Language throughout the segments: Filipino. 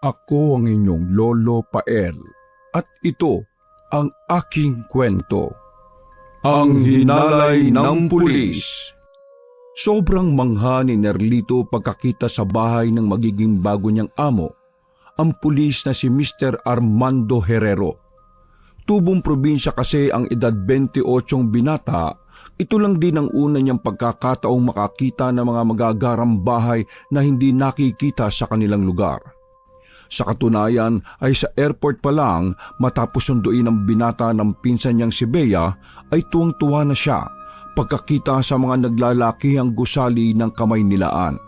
Ako ang inyong Lolo Pael at ito ang aking kwento. Ang hinalay ng pulis. Sobrang mangha ni Nerlito pagkakita sa bahay ng magiging bago niyang amo, ang pulis na si Mr. Armando Herrero. Tubong probinsya kasi ang edad 28 binata, ito lang din ang una niyang pagkakataong makakita ng mga magagarang bahay na hindi nakikita sa kanilang lugar. Sa katunayan ay sa airport pa lang matapos sunduin ang binata ng pinsan niyang si Bea ay tuwang-tuwa na siya pagkakita sa mga naglalakihang gusali ng kamay nilaan.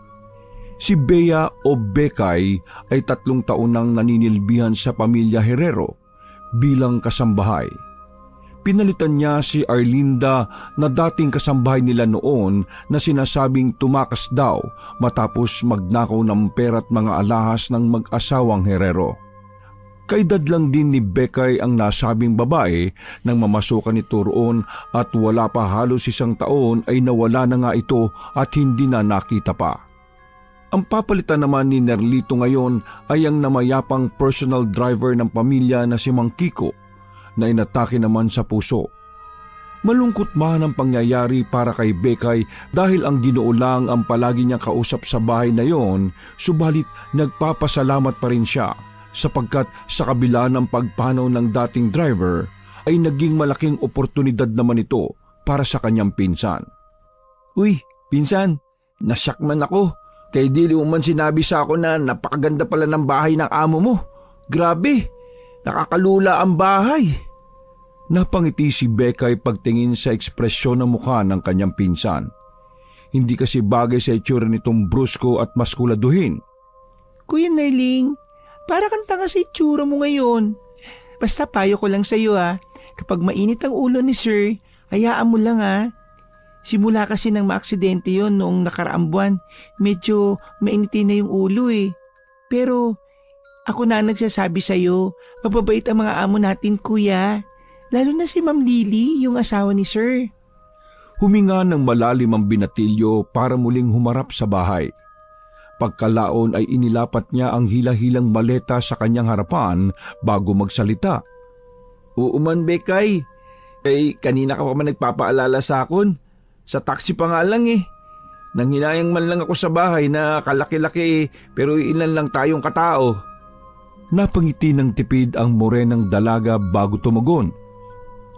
Si Bea o Bekay ay 3 taon nang naninilbihan sa pamilya Herrero bilang kasambahay. Pinalitan niya si Arlinda na dating kasambahay nila noon na sinasabing tumakas daw matapos magnakaw ng pera at mga alahas ng mag-asawang Herrero. Kaedad lang din ni Bekay ang nasabing babae nang mamasukan nito roon at wala pa halos 1 taon ay nawala na nga ito at hindi na nakita pa. Ang papalitan naman ni Nerlito ngayon ay ang namayapang personal driver ng pamilya na si Mang Kiko na inatake naman sa puso. Malungkot man ang pangyayari para kay Bekay dahil ang Ginoo lang ang palagi niyang kausap sa bahay na yon, subalit nagpapasalamat pa rin siya sapagkat sa kabila ng pagpanaw ng dating driver ay naging malaking oportunidad naman ito para sa kanyang pinsan. Uy, pinsan, nasyak man ako. Kay dili mo man sinabi sa ako na napakaganda pala ng bahay ng amo mo. Grabe, nakakalula ang bahay. Napangiti si Bekay pagtingin sa ekspresyon ng mukha ng kanyang pinsan. Hindi kasi bagay sa itsura nitong brusko at maskuladuhin. Kuya Nerling, para kang tanga sa itsura mo ngayon. Basta payo ko lang sa iyo kapag mainit ang ulo ni Sir, hayaan mo lang Simula kasi nang maaksidente yon noong nakaraang buwan, medyo mainitin na yung ulo Pero ako na nagsasabi sa iyo, mababait ang mga amo natin kuya. Lalo na si Ma'am Lily, yung asawa ni Sir. Huminga ng malalim ang binatilyo para muling humarap sa bahay. Pagkalaon ay inilapat niya ang hila-hilang maleta sa kanyang harapan bago magsalita. Oo man, Bekay. Kanina ka pa man nagpapaalala sa akon. Sa taxi pa nga lang Nanghinayang man lang ako sa bahay na kalaki-laki pero ilan lang tayong katao. Napangiti ng tipid ang morenang dalaga bago tumagon.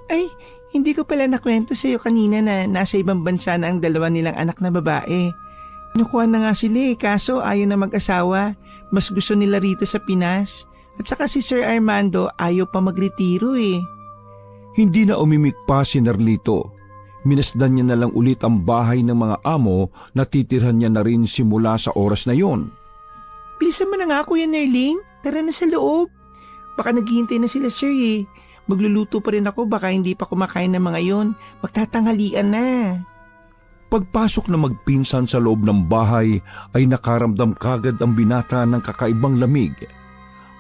Ay, hindi ko pala nakwento sa iyo kanina na nasa ibang bansa na ang 2 nilang anak na babae. Nakuha na nga sila kaso ayaw na mag-asawa. Mas gusto nila rito sa Pinas. At saka si Sir Armando ayaw pa magretiro Hindi na umimik pa si Nerlito. Minasdan niya na lang ulit ang bahay ng mga amo na titirhan niya na rin simula sa oras na yon. Bilisan mo na nga Kuya Nerling, tara na sa loob. Baka naghihintay na sila Sir Magluluto pa rin ako baka hindi pa kumakain ng mga yon. Magtatanghalian na. Pagpasok na magpinsan sa loob ng bahay ay nakaramdam kagad ang binata ng kakaibang lamig.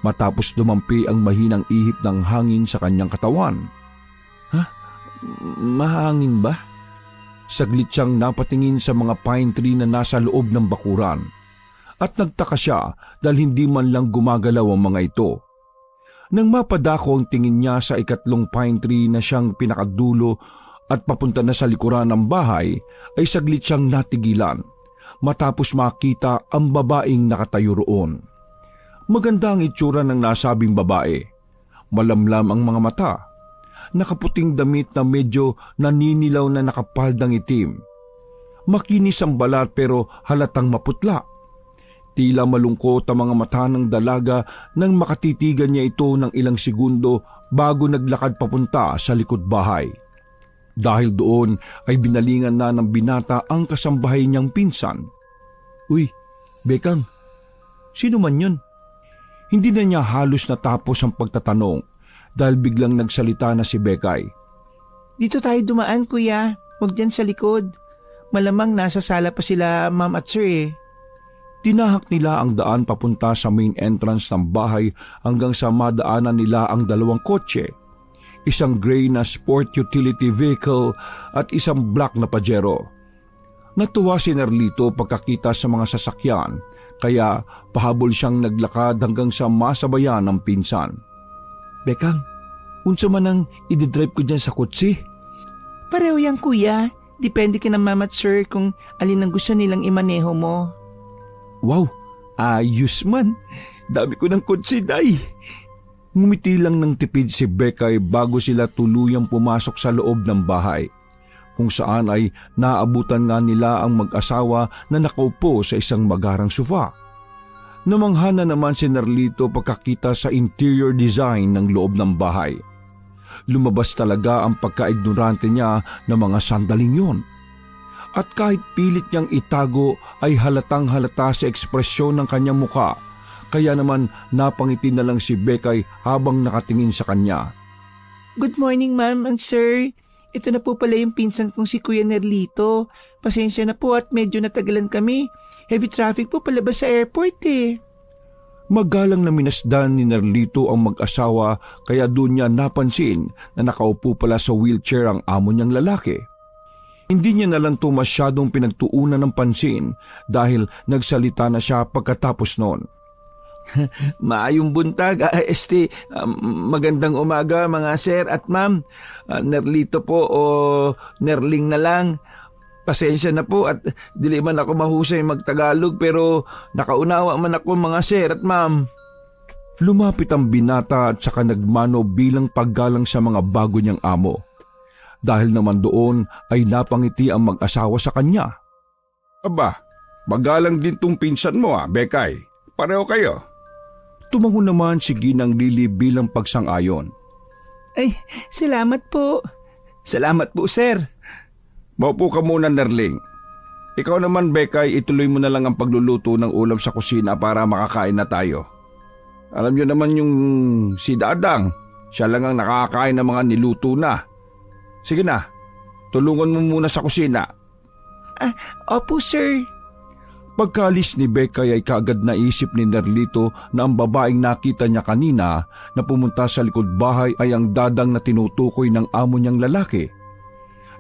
Matapos dumampi ang mahinang ihip ng hangin sa kanyang katawan. Mahangin ba? Saglit siyang napatingin sa mga pine tree na nasa loob ng bakuran. At nagtaka siya dahil hindi man lang gumagalaw ang mga ito. Nang mapadako ang tingin niya sa 3 pine tree na siyang pinakadulo at papunta na sa likuran ng bahay, ay saglit siyang natigilan matapos makita ang babaeng nakatayo roon. Maganda ang itsura ng nasabing babae. Malamlam ang mga mata. Nakaputing damit na medyo naninilaw na nakapaldang itim. Makinis ang balat pero halatang maputla. Tila malungkot ang mga mata ng dalaga nang makatitigan niya ito ng ilang segundo bago naglakad papunta sa likod bahay. Dahil doon ay binalingan na ng binata ang kasambahay niyang pinsan. Uy, Bekang, sino man yun? Hindi na niya halos natapos ang pagtatanong dahil biglang nagsalita na si Bekay. Dito tayo dumaan kuya, huwag dyan sa likod. Malamang nasa sala pa sila Ma'am at Sir Tinahak nila ang daan papunta sa main entrance ng bahay hanggang sa madaanan nila ang 2 kotse. Isang gray na sport utility vehicle at isang black na Pajero. Natuwa si Nerlito pagkakita sa mga sasakyan kaya pahabol siyang naglakad hanggang sa masabayan ng pinsan. Bekang, unsa man ang ididrive ko dyan sa kotse? Pareho yan kuya. Depende kina mama at sir kung alin ang gusto nilang imaneho mo. Wow, ayos man. Dami ko ng kotse, day. Ngumiti lang ng tipid si Bekay bago sila tuluyang pumasok sa loob ng bahay, kung saan ay naabutan nga nila ang mag-asawa na nakaupo sa isang magarang sofa. Namangha na naman si Nerlito pagkakita sa interior design ng loob ng bahay. Lumabas talaga ang pagka-ignorante niya ng mga sandaling yon. At kahit pilit niyang itago ay halatang halata sa ekspresyon ng kanyang muka, kaya naman napangiti na lang si Bekay habang nakatingin sa kanya. Good morning ma'am and sir. Ito na po pala yung pinsan kong si Kuya Nerlito. Pasensya na po at medyo natagalan kami. Heavy traffic po palabas sa airport eh. Magalang na minasdan ni Nerlito ang mag-asawa kaya doon niya napansin na nakaupo pala sa wheelchair ang amo niyang lalaki. Hindi niya na lang ito masyadong pinagtuunan ng pansin dahil nagsalita na siya pagkatapos noon. Maayong buntag, magandang umaga mga sir at ma'am. Nerlito po o Nerling na lang. Pasensya na po at dili man ako mahusay magtagalog pero nakaunawa man ako mga sir at ma'am. Lumapit ang binata at saka nagmano bilang paggalang sa mga bago niyang amo. Dahil naman doon ay napangiti ang mag-asawa sa kanya. Aba, magalang din tong pinsan mo Bekay. Pareho kayo. Tumango naman si Ginang Lili bilang pagsang-ayon. Ay, salamat po. Salamat po sir. Maupo ka muna, Nerling. Ikaw naman, Bekay, ituloy mo na lang ang pagluluto ng ulam sa kusina para makakain na tayo. Alam niyo naman yung si Dadang, siya lang ang nakakain ng mga niluto na. Sige na, tulungan mo muna sa kusina. Opo sir. Pagkalis ni Bekay ay kaagad naisip ni Nerlito na ang babaeng nakita niya kanina na pumunta sa likod bahay ay ang Dadang na tinutukoy ng amo niyang lalaki.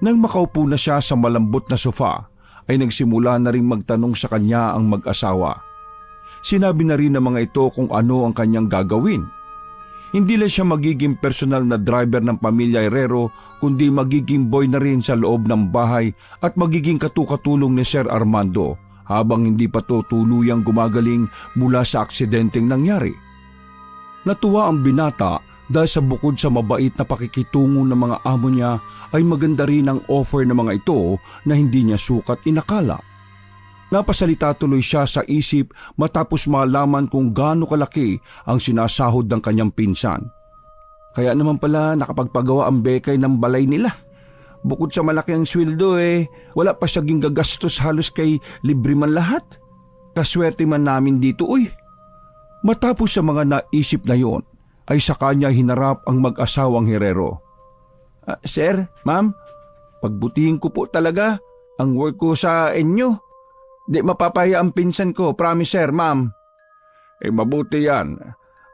Nang makaupo na siya sa malambot na sofa, ay nagsimula na rin magtanong sa kanya ang mag-asawa. Sinabi na rin ng mga ito kung ano ang kanyang gagawin. Hindi lang siya magiging personal na driver ng pamilya Herrero, kundi magiging boy na rin sa loob ng bahay at magiging katukatulong ni Sir Armando habang hindi pa to tuluyang gumagaling mula sa aksidenteng nangyari. Natuwa ang binata dahil sa bukod sa mabait na pakikitungo ng mga amo niya ay maganda rin ang offer ng mga ito na hindi niya sukat inakala. Napasalita tuloy siya sa isip matapos malaman kung gaano kalaki ang sinasahod ng kanyang pinsan. Kaya naman pala nakapagpagawa ang Bekay ng balay nila. Bukod sa malaki ang sweldo wala pa siyang gagastos halos kay libre man lahat. Kaswerte man namin dito Matapos sa mga naisip na yon, ay sa kanya hinarap ang mag-asawang Herrero. Sir, ma'am, pagbutihin ko po talaga ang work ko sa inyo. Di mapapaya ang pinsan ko, promise sir, ma'am. Mabuti yan.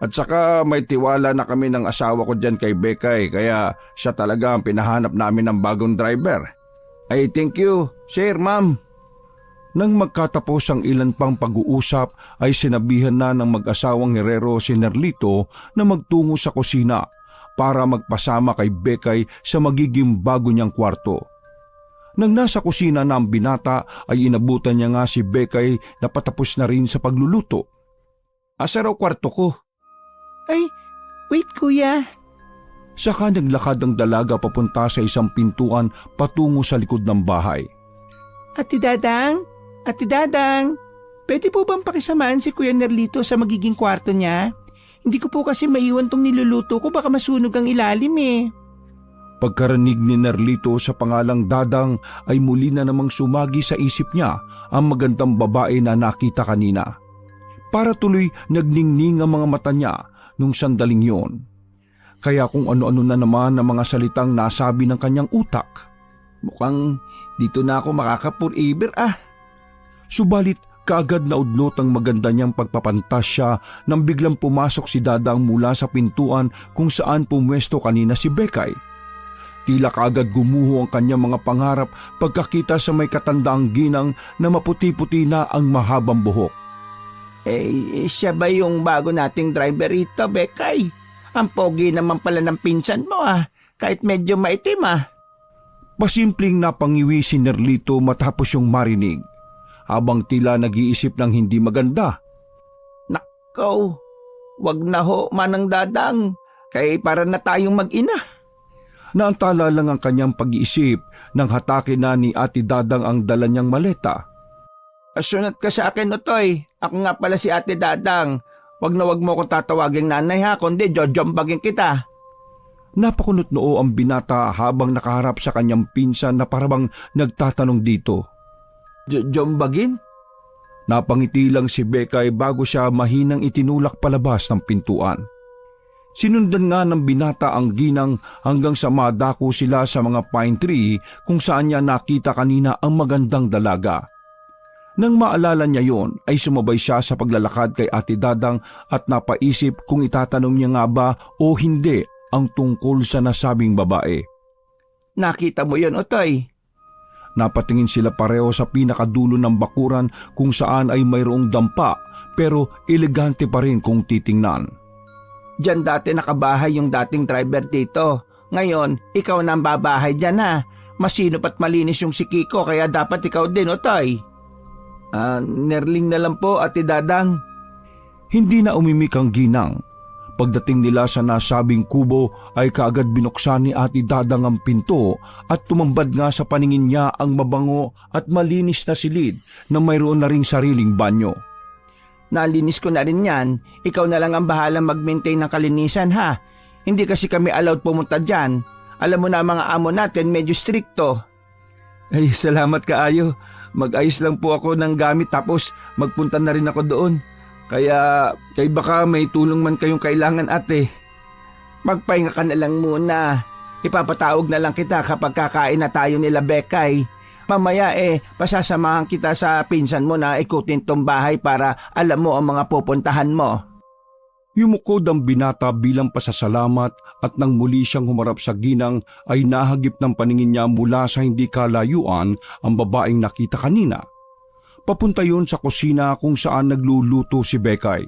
At saka may tiwala na kami ng asawa ko dyan kay Bekay kaya siya talaga ang pinahanap namin ng bagong driver. Thank you, sir, ma'am. Nang magkatapos ang ilan pang pag-uusap ay sinabihan na ng mag-asawang Herrero si Nerlito na magtungo sa kusina para magpasama kay Bekay sa magiging bago niyang kwarto. Nang nasa kusina na ang binata ay inabutan niya nga si Bekay na patapos na rin sa pagluluto. Asa raw kwarto ko? Ay, wait kuya. Saka naglakad ang dalaga papunta sa isang pintuan patungo sa likod ng bahay. Ate Dadang, pwede po bang pakisamaan si Kuya Nerlito sa magiging kwarto niya? Hindi ko po kasi maiwan tong niluluto ko, baka masunog ang ilalim Pagkarinig ni Nerlito sa pangalang Dadang ay muli na namang sumagi sa isip niya ang magandang babae na nakita kanina. Para tuloy nagningning ang mga mata niya nung sandaling yon. Kaya kung ano-ano na naman ang mga salitang nasabi ng kanyang utak. Mukhang dito na ako makaka-forever Subalit kaagad na udlot ang maganda niyang pagpapantasya nang biglang pumasok si Dadang mula sa pintuan kung saan pumwesto kanina si Bekay. Tila kaagad gumuho ang kanyang mga pangarap pagkakita sa may katandaang ginang na maputi-puti na ang mahabang buhok. Siya ba yung bago nating driver rito, Bekay? Ang pogi naman pala ng pinsan mo kahit medyo maitim Pasimpleng napangiwi si Nerlito matapos yung marinig, habang tila nag-iisip ng hindi maganda. Nakaw, wag na ho manang Dadang, kay para na tayong mag-ina. Naantala lang ang kanyang pag-iisip nang hatakin na ni Ate Dadang ang dala niyang maleta. Sunod ka sa akin, Otoy. Ako nga pala si Ate Dadang. Wag na wag mo akong tatawaging nanay kundi jojombagin kita. Napakunot noo ang binata habang nakaharap sa kanyang pinsan na parabang nagtatanong dito. Jombagin? Napangiti lang si Bekay bago siya mahinang itinulak palabas ng pintuan. Sinundan nga ng binata ang ginang hanggang sa madako sila sa mga pine tree kung saan niya nakita kanina ang magandang dalaga. Nang maalala niya yon ay sumabay siya sa paglalakad kay Ate Dadang at napaisip kung itatanong niya nga ba o hindi ang tungkol sa nasabing babae. Nakita mo yon, Otoy? Napatingin sila pareho sa pinakadulo ng bakuran kung saan ay mayroong dampa pero elegante pa rin kung titingnan. Diyan dati nakabahay yung dating driver dito. Ngayon, ikaw na ang babahay dyan Masinop at malinis yung si Kiko kaya dapat ikaw din, Otoy. Nerling na lang po, Ate Dadang. Hindi na umimik ang ginang. Pagdating nila sa nasabing kubo ay kaagad binuksan ni Ate Dadang ang pinto at tumambad nga sa paningin niya ang mabango at malinis na silid na mayroon na ring sariling banyo. Nalinis ko na rin yan. Ikaw na lang ang bahalang mag-maintain ng kalinisan Hindi kasi kami allowed pumunta dyan. Alam mo na mga amo natin medyo stricto. Ay, salamat kaayo. Mag-ayos lang po ako ng gamit tapos magpunta na rin ako doon. Kaya baka may tulong man kayong kailangan, ate. Magpahinga ka na lang muna. Ipapatawag na lang kita kapag kakain na tayo nila Bekay. Mamaya pasasamahan kita sa pinsan mo na ikutin tong bahay para alam mo ang mga pupuntahan mo. Yumukod ang binata bilang pasasalamat at nang muli siyang humarap sa ginang ay nahagip ng paningin niya mula sa hindi kalayuan ang babaeng nakita kanina. Papunta yun sa kusina kung saan nagluluto si Bekay.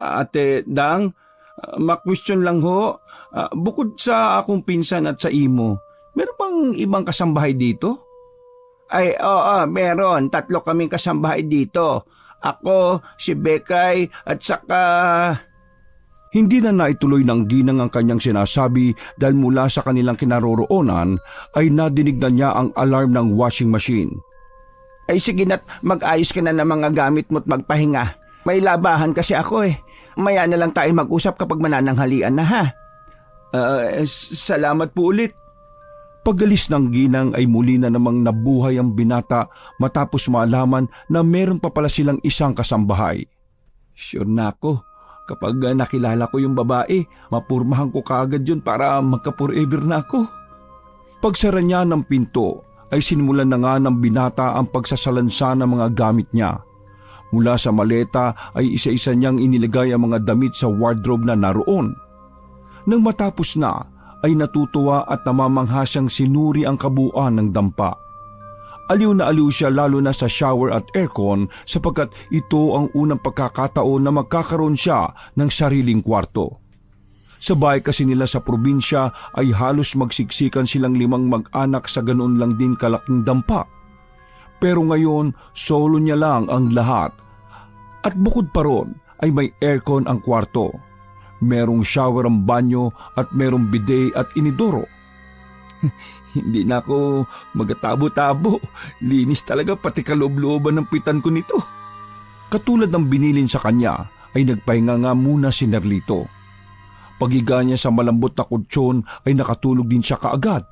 Ate Dang, ma-question lang ho. Bukod sa akong pinsan at sa imo, meron bang ibang kasambahay dito? Ay, oo, meron. 3 kaming kasambahay dito. Ako, si Bekay, at saka... Hindi na naituloy ng ginang ang kanyang sinasabi dahil mula sa kanilang kinaroroonan ay nadinig na niya ang alarm ng washing machine. Ay sige na't mag-ayos ka na ng mga gamit mo't magpahinga. May labahan kasi ako Maya na lang tayo mag-usap kapag manananghalian na Salamat po ulit. Pagalis ng ginang ay muli na namang nabuhay ang binata matapos malaman na meron pa pala silang isang kasambahay. Sure na ako, kapag nakilala ko yung babae, mapurmahan ko kaagad yun para magka-forever na ako. Pagsara niya ng pinto ay sinimulan na nga ng binata ang pagsasalansa ng mga gamit niya. Mula sa maleta ay isa-isa niyang inilagay ang mga damit sa wardrobe na naroon. Nang matapos na, ay natutuwa at namamangha siyang sinuri ang kabuuan ng dampa. Aliw na aliw siya lalo na sa shower at aircon sapagkat ito ang unang pagkakataon na magkakaroon siya ng sariling kwarto. Sa bahay kasi nila sa probinsya ay halos magsiksikan silang 5 mag-anak sa ganoon lang din kalaking dampa. Pero ngayon, solo niya lang ang lahat. At bukod pa ron ay may aircon ang kwarto. Merong shower ang banyo at merong bidet at inidoro. Hindi na ako magatabo-tabo. Linis talaga pati kaloob-looban ng pitan ko nito. Katulad ng binilin sa kanya ay nagpahinga nga muna si Nerlito. Paghiga niya sa malambot na kutsyon ay nakatulog din siya kaagad.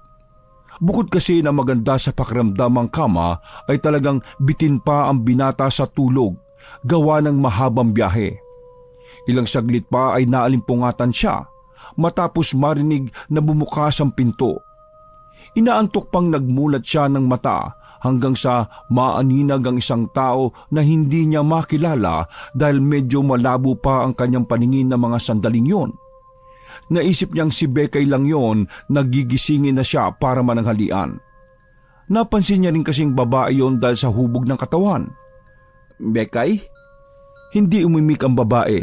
Bukod kasi na maganda sa pakiramdam ang kama ay talagang bitin pa ang binata sa tulog gawa ng mahabang biyahe. Ilang saglit pa ay naalimpungatan siya matapos marinig na bumukas ang pinto. Inaantok pang nagmulat siya ng mata hanggang sa maaninag ang isang tao na hindi niya makilala dahil medyo malabo pa ang kanyang paningin ng mga sandaling yon. Naisip niyang si Bekay lang yon, nagigisingin na siya para mananghalian. Napansin niya rin kasing babae yon dahil sa hubog ng katawan. Bekay? Hindi umimik ang babae.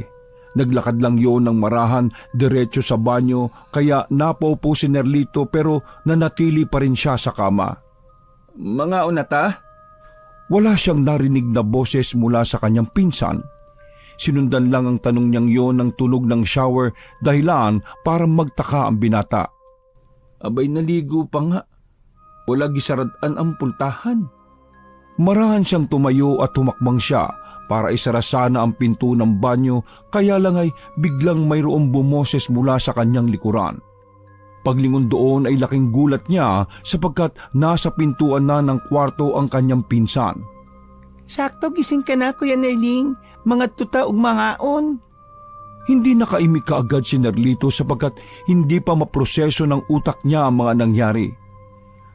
Naglakad lang yon ng marahan diretso sa banyo kaya napaupo si Nerlito pero nanatili pa rin siya sa kama. Mga unata? Wala siyang narinig na boses mula sa kanyang pinsan. Sinundan lang ang tanong niyang yon ng tunog ng shower dahilan para magtaka ang binata. Abay naligo pa nga. Wala gisaradaan ang pultahan. Marahan siyang tumayo at tumakbang siya para isara sana ang pinto ng banyo kaya lang ay biglang mayroong bumoses mula sa kanyang likuran. Paglingon doon ay laking gulat niya sapagkat nasa pintuan na ng kwarto ang kanyang pinsan. Sakto gising ka na, Kuya Nerling. Mga tuta ug mangaon. Hindi nakaimik kaagad si Nerlito sapagkat hindi pa maproseso ng utak niya ang mga nangyari.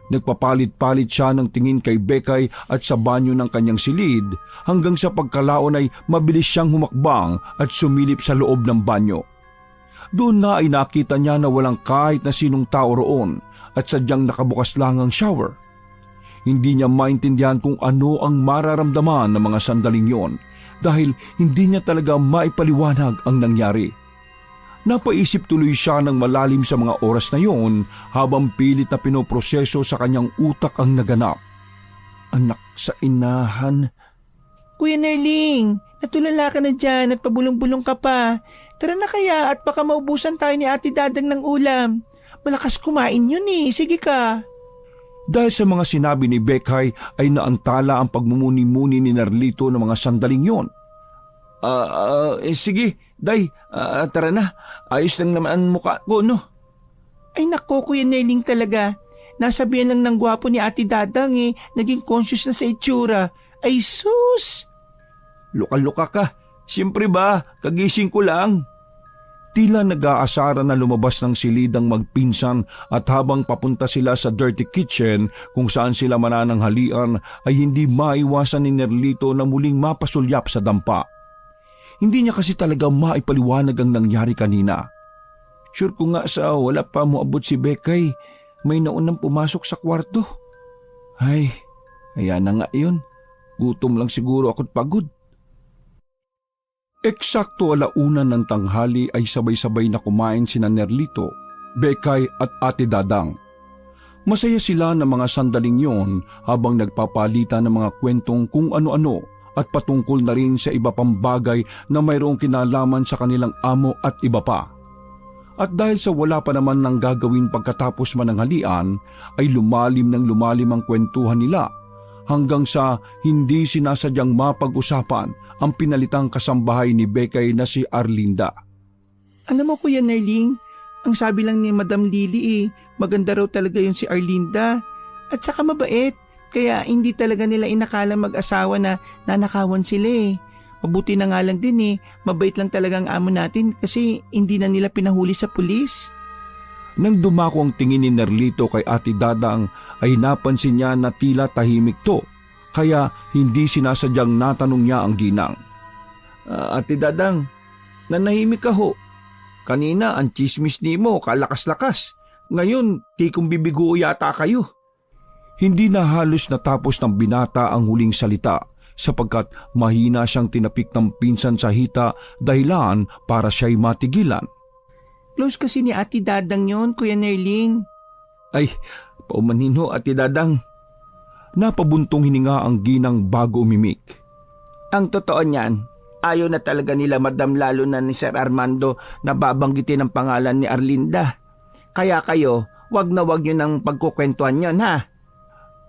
Nagpapalit-palit siya ng tingin kay Bekay at sa banyo ng kanyang silid hanggang sa pagkalaon ay mabilis siyang humakbang at sumilip sa loob ng banyo. Doon na ay nakita niya na walang kahit na sinong tao roon at sadyang nakabukas lang ang shower. Hindi niya maintindihan kung ano ang mararamdaman ng mga sandaling yon dahil hindi niya talaga maipaliwanag ang nangyari. Napaisip tuloy siya ng malalim sa mga oras na yon habang pilit na pinoproseso sa kanyang utak ang naganap. Anak sa inahan. Kuya Nerling, natulala ka na dyan at pabulong-bulong ka pa. Tara na kaya at baka maubusan tayo ni Ate Dadang ng ulam. Malakas kumain yun eh, sige ka. Dahil sa mga sinabi ni Bekay ay naantala ang pagmumuni-muni ni Nerlito ng mga sandaling yon. Sige, Day, tara na. Ayos lang naman ang mukha ko, no? Ay nako, Kuya Nerling talaga. Nasabihan lang ng gwapo ni Ate Dadang eh, naging conscious na sa itsura. Ay sus! Luka-luka ka. Siyempre ba, kagising ko lang. Tila nag-aasara na lumabas ng silidang magpinsan at habang papunta sila sa dirty kitchen kung saan sila manananghalian ay hindi maiwasan ni Nerlito na muling mapasulyap sa dampa. Hindi niya kasi talaga maipaliwanag ang nangyari kanina. Sure ko nga sa wala pa mo abot si Bekay, may naunang pumasok sa kwarto. Ay, ayan na nga yun. Gutom lang siguro ako't pagod. Eksakto 1:00 ng tanghali ay sabay-sabay na kumain sina Nerlito, Bekay at Ate Dadang. Masaya sila ng mga sandaling yon habang nagpapalitan ng mga kwentong kung ano-ano at patungkol na rin sa iba pang bagay na mayroong kinalaman sa kanilang amo at iba pa. At dahil sa wala pa naman ng gagawin pagkatapos mananghalian, ay lumalim ang kwentuhan nila hanggang sa hindi sinasadyang mapag-usapan ang pinalitang kasambahay ni Bekay na si Arlinda. Alam mo Kuya Nerling, ang sabi lang ni Madam Lily maganda raw talaga yun si Arlinda at saka mabait. Kaya hindi talaga nila inakala mag-asawa na nanakawan sila eh. Mabuti na nga lang din mabait lang talaga ang amo natin kasi hindi na nila pinahuli sa pulis. Nang dumako ang tingin ni Nerlito kay Ate Dadang ay napansin niya na tila tahimik to, kaya hindi sinasadyang natanong niya ang ginang. Ate Dadang, nanahimik ka ho. Kanina ang chismis ni mo kalakas-lakas. Ngayon, tikong bibigo yata kayo. Hindi na halos natapos ng binata ang huling salita sapagkat mahina siyang tinapik ng pinsan sa hita dahilan para siya'y matigilan. Close kasi ni Ate Dadang yon, Kuya Nerling. Ay, paumanhin ho Ate Dadang. Napabuntong hininga ang ginang bago umimik. Ang totoo niyan, ayaw na talaga nila Madam lalo na ni Sir Armando na babanggitin ang pangalan ni Arlinda. Kaya kayo, wag na wag nyo nang pagkukwentuhan yon ha.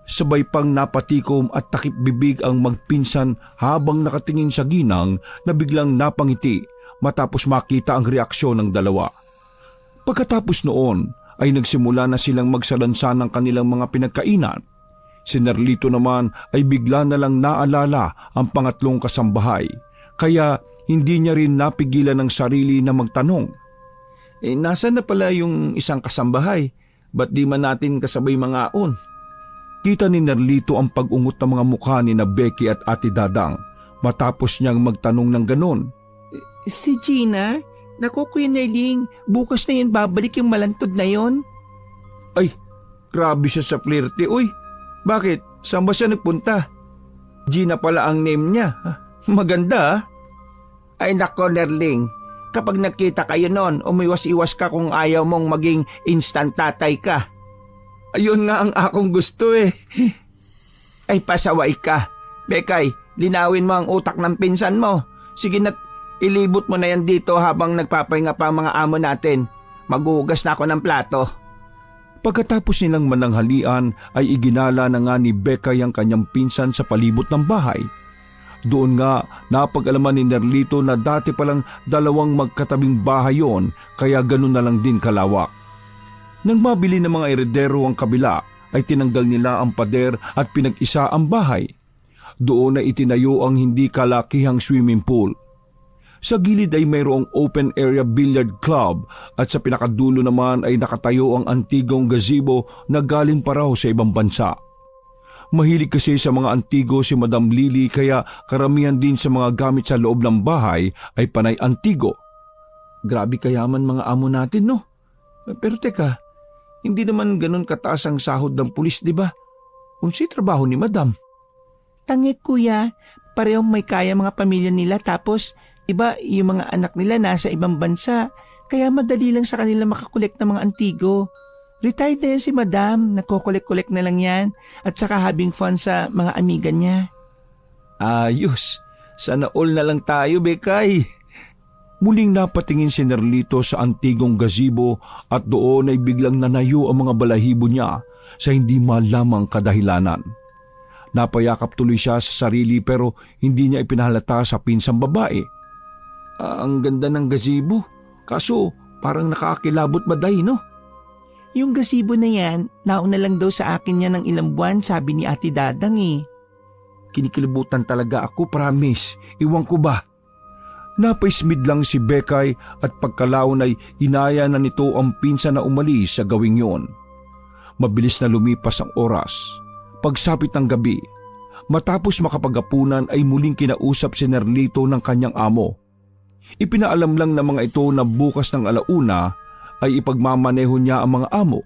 Sabay pang napatikom at takip bibig ang magpinsan habang nakatingin sa ginang na biglang napangiti matapos makita ang reaksyon ng dalawa. Pagkatapos noon ay nagsimula na silang magsalansa ng kanilang mga pinagkainan. Si Nerlito naman ay bigla na lang naalala ang pangatlong kasambahay kaya hindi niya rin napigilan ng sarili na magtanong. Nasaan na pala yung isang kasambahay? Ba't di man natin kasabay mga aon? Kita ni Nerlito ang pag-ungot ng mga mukha ni na Becky at Ate Dadang matapos niyang magtanong ng ganon. Si Gina? Naku Kuya Nerling, bukas na yun babalik yung malantod na yon. Ay, grabe siya sa flirty. Uy, bakit? Saan ba siya nagpunta? Gina pala ang name niya. Maganda. Ay nako, Nerling. Kapag nakita kayo nun, umiwas-iwas ka kung ayaw mong maging instant tatay ka. Ayun nga ang akong gusto eh. Ay pasaway ka. Bekay, linawin mo ang utak ng pinsan mo. Sige na, ilibot mo na yan dito habang nagpapahinga pa ang mga amo natin. Maghuhugas na ako ng plato. Pagkatapos nilang mananghalian ay iginala na nga ni Bekay ang kanyang pinsan sa palibot ng bahay. Doon nga napag-alaman ni Nerlito na dati palang dalawang magkatabing bahay yon, kaya ganun na lang din kalawak. Nang mabili ng mga eredero ang kabila ay tinanggal nila ang pader at pinag-isa ang bahay. Doon na itinayo ang hindi kalakihang swimming pool. Sa gilid ay mayroong open area billiard club at sa pinakadulo naman ay nakatayo ang antigong gazebo na galing pa raw sa ibang bansa. Mahilig kasi sa mga antigo si Madam Lily kaya karamihan din sa mga gamit sa loob ng bahay ay panay antigo. Grabe kayaman mga amo natin, no? Pero teka, hindi naman ganun kataas ang sahod ng pulis, di ba? Unsay trabaho ni Madam? Tangik kuya, parehong may kaya mga pamilya nila tapos iba yung mga anak nila nasa ibang bansa kaya madali lang sa kanila makakolek ng mga antigo. Retired na yan si Madam, nagkokolek-kolek na lang yan at saka having fun sa mga amiga niya. Ayos, sana all na lang tayo, Bekay. Muling napatingin si Nerlito sa antigong gazebo at doon ay biglang nanayo ang mga balahibo niya sa hindi malamang kadahilanan. Napayakap tuloy siya sa sarili pero hindi niya ipinahalata sa pinsang babae. Ang ganda ng gazebo, kaso parang nakakilabot baday, no? Yung gazebo na yan, nauna lang daw sa akin yan ng ilang buwan, sabi ni Ate Dadang eh. Kinikilabutan talaga ako, promise. Iwan ko ba? Napaismid lang si Bekay at pagkalaon ay inaya na nito ang pinsan na umalis sa gawing yon. Mabilis na lumipas ang oras. Pagsapit ng gabi, matapos makapagapunan ay muling kinausap si Nerlito ng kanyang amo. Ipinaalam lang ng mga ito na bukas ng alauna ay ipagmamaneho niya ang mga amo.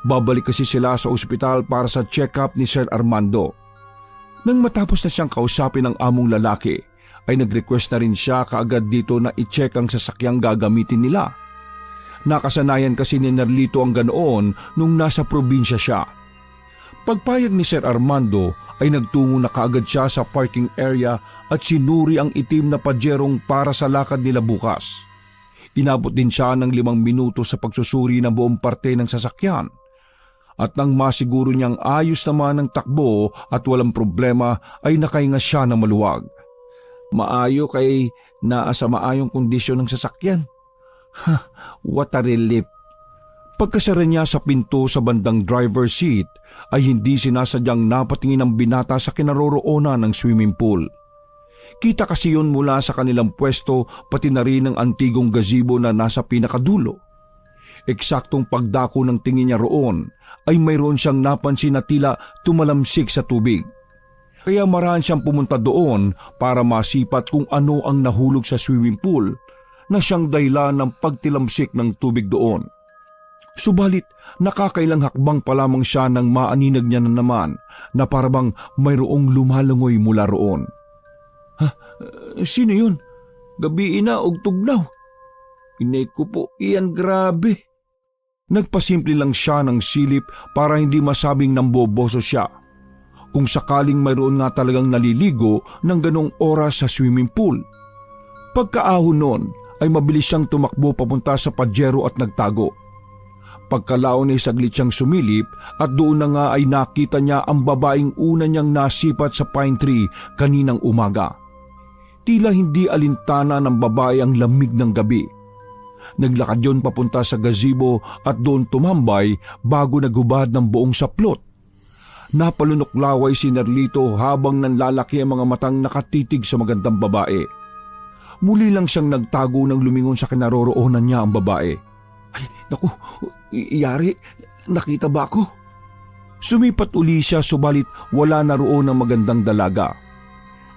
Babalik kasi sila sa ospital para sa check-up ni Sir Armando. Nang matapos na siyang kausapin ng among lalaki, ay nag-request na rin siya kaagad dito na i-check ang sasakyang gagamitin nila. Nakasanayan kasi ni Nerlito ang ganoon nung nasa probinsya siya. Pagpayag ni Sir Armando ay nagtungo na kaagad siya sa parking area at sinuri ang itim na pajerong para sa lakad nila bukas. Inabot din siya ng 5 minuto sa pagsusuri ng buong parte ng sasakyan. At nang masiguro niyang ayos naman ang takbo at walang problema ay nakahinga siya ng maluwag. Maayo kay naa sa maayong kondisyon ng sasakyan. What a relief. Pagkasara niya sa pinto sa bandang driver's seat ay hindi sinasadyang napatingin ang binata sa kinaroroonan ng swimming pool. Kita kasi yun mula sa kanilang pwesto pati na rin ang antigong gazebo na nasa pinakadulo. Eksaktong pagdako ng tingin niya roon ay mayroon siyang napansin na tila tumalamsik sa tubig. Kaya marahan siyang pumunta doon para masipat kung ano ang nahulog sa swimming pool na siyang dahilan ng pagtilamsik ng tubig doon. Subalit nakakailang hakbang pa lamang siya nang maaninag niya na naman na parabang mayroong lumalangoy mula roon. Sino yun? Gabi na og tugnaw. Inay ko po, iyan grabe. Nagpasimple lang siya ng silip para hindi masabing namboboso siya. Kung sakaling mayroon nga talagang naliligo ng ganong oras sa swimming pool. Pagkaahon noon ay mabilis siyang tumakbo papunta sa pajero at nagtago. Pagkalaon ay saglit siyang sumilip at doon na nga ay nakita niya ang babaeng una niyang nasipat sa pine tree kaninang umaga. Tila hindi alintana ng babae ang lamig ng gabi. Naglakad yon papunta sa gazebo at doon tumambay bago naghubad ng buong saplot. Napalunoklaway si Nerlito habang nanlalaki ang mga matang nakatitig sa magandang babae. Muli lang siyang nagtago nang lumingon sa kinaroroonan niya ang babae. Ay, naku, iyari, nakita ba ako? Sumipat uli siya subalit wala na roon ang magandang dalaga.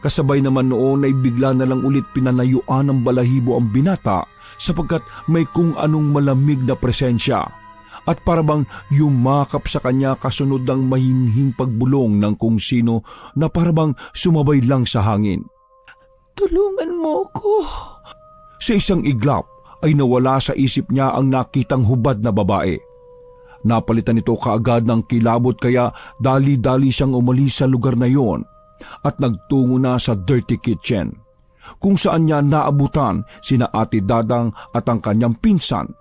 Kasabay naman noon ay bigla na lang ulit pinanayuan ng balahibo ang binata sapagkat may kung anong malamig na presensya at parabang yumakap sa kanya kasunod ng mahinhing pagbulong ng kung sino na parabang sumabay lang sa hangin. Tulungan mo ko. Sa isang iglap ay nawala sa isip niya ang nakitang hubad na babae. Napalitan ito kaagad ng kilabot kaya dali-dali siyang umalis sa lugar na yon at nagtungo na sa dirty kitchen, kung saan niya naabutan sina Ate Dadang at ang kanyang pinsan.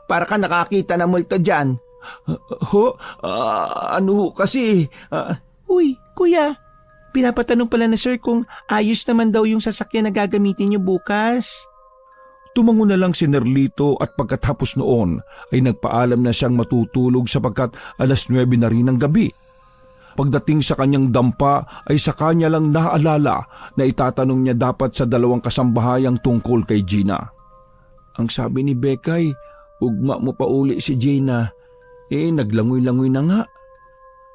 Para ka nakakita ng multo dyan. Ano kasi? Uy, kuya, pinapatanong pala na sir kung ayos naman daw yung sasakyan na gagamitin niyo bukas. Tumango na lang si Nerlito at pagkatapos noon ay nagpaalam na siyang matutulog sapagkat 9:00 na rin ng gabi. Pagdating sa kanyang dampa ay sa kanya lang naalala na itatanong niya dapat sa 2 kasambahayang tungkol kay Gina. Ang sabi ni Bekay, ugma mo pa uli si Gina. Naglangoy-langoy na nga.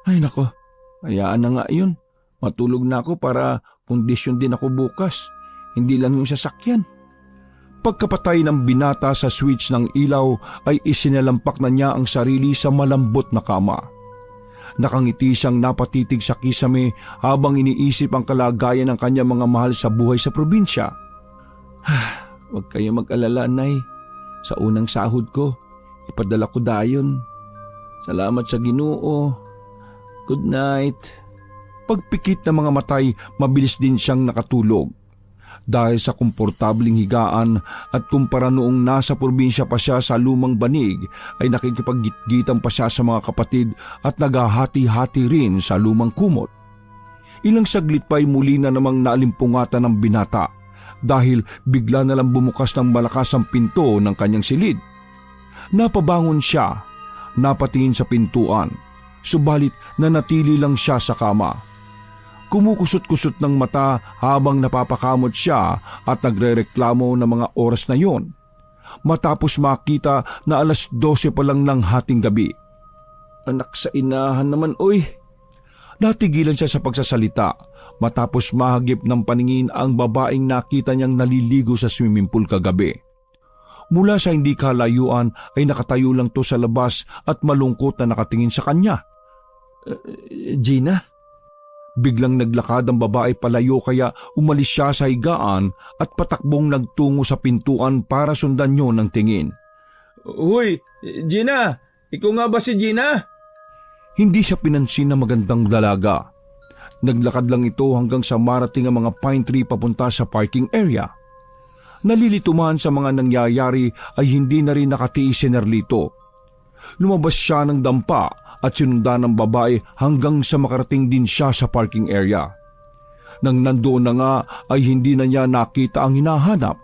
Ay nako, hayaan na nga yun. Matulog na ako para kondisyon din ako bukas. Hindi lang yung sasakyan. Pagkapatay ng binata sa switch ng ilaw ay isinalampak na niya ang sarili sa malambot na kama. Nakangiti siyang napatitig sa kisame habang iniisip ang kalagayan ng kanyang mga mahal sa buhay sa probinsya. Huwag kayo mag-alala, Nay. Sa unang sahod ko, ipadala ko dayon. Salamat sa Ginoo. Good night. Pagpikit ng mga matay, mabilis din siyang nakatulog. Dahil sa komportabling higaan at kumpara noong nasa probinsya pa siya sa lumang banig ay nakikipaggitgitan pa siya sa mga kapatid at naghahati-hati rin sa lumang kumot. Ilang saglit pa ay muli na namang naalimpungatan ng binata dahil bigla na lang bumukas ng malakas ang pinto ng kanyang silid. Napabangon siya, napatingin sa pintuan, subalit nanatili lang siya sa kama. Kumukusot-kusot ng mata habang napapakamot siya at nagrereklamo ng mga oras na yon. Matapos makita na 12:00 pa lang ng hating gabi. Anak sa inahan naman, oy. Natigilan siya sa pagsasalita matapos mahagip ng paningin ang babaeng nakita niyang naliligo sa swimming pool kagabi. Mula sa hindi kalayuan ay nakatayo lang to sa labas at malungkot na nakatingin sa kanya. Gina? Biglang naglakad ang babae palayo kaya umalis siya sa higaan at patakbong nagtungo sa pintuan para sundan niyo ng tingin. Hoy, Gina! Ikaw nga ba si Gina? Hindi siya pinansin na magandang dalaga. Naglakad lang ito hanggang sa marating ang mga pine tree papunta sa parking area. Nalilituman sa mga nangyayari ay hindi na rin nakatiis si Nerlito. Lumabas siya ng dampa at sinundan ng babae hanggang sa makarating din siya sa parking area. Nang nandoon na nga ay hindi na niya nakita ang hinahanap.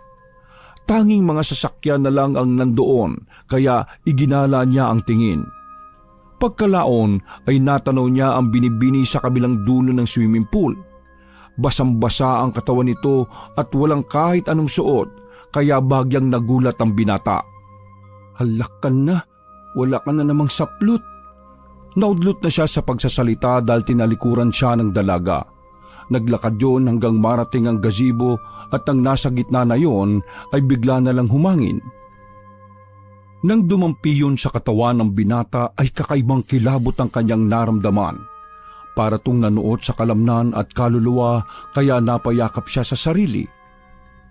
Tanging mga sasakyan na lang ang nandoon kaya iginala niya ang tingin. Pagkalaon ay natanaw niya ang binibini sa kabilang dulo ng swimming pool. Basang-basa ang katawan nito at walang kahit anong suot kaya bagyang nagulat ang binata. Halak ka na, wala ka na namang saplot. Naudlot na siya sa pagsasalita dahil tinalikuran siya ng dalaga. Naglakad yon hanggang marating ang gazebo at ang nasa gitna na yon ay bigla na lang humangin. Nang dumampi yun sa katawan ng binata ay kakaibang kilabot ang kanyang naramdaman. Para tong nanuot sa kalamnan at kaluluwa kaya napayakap siya sa sarili.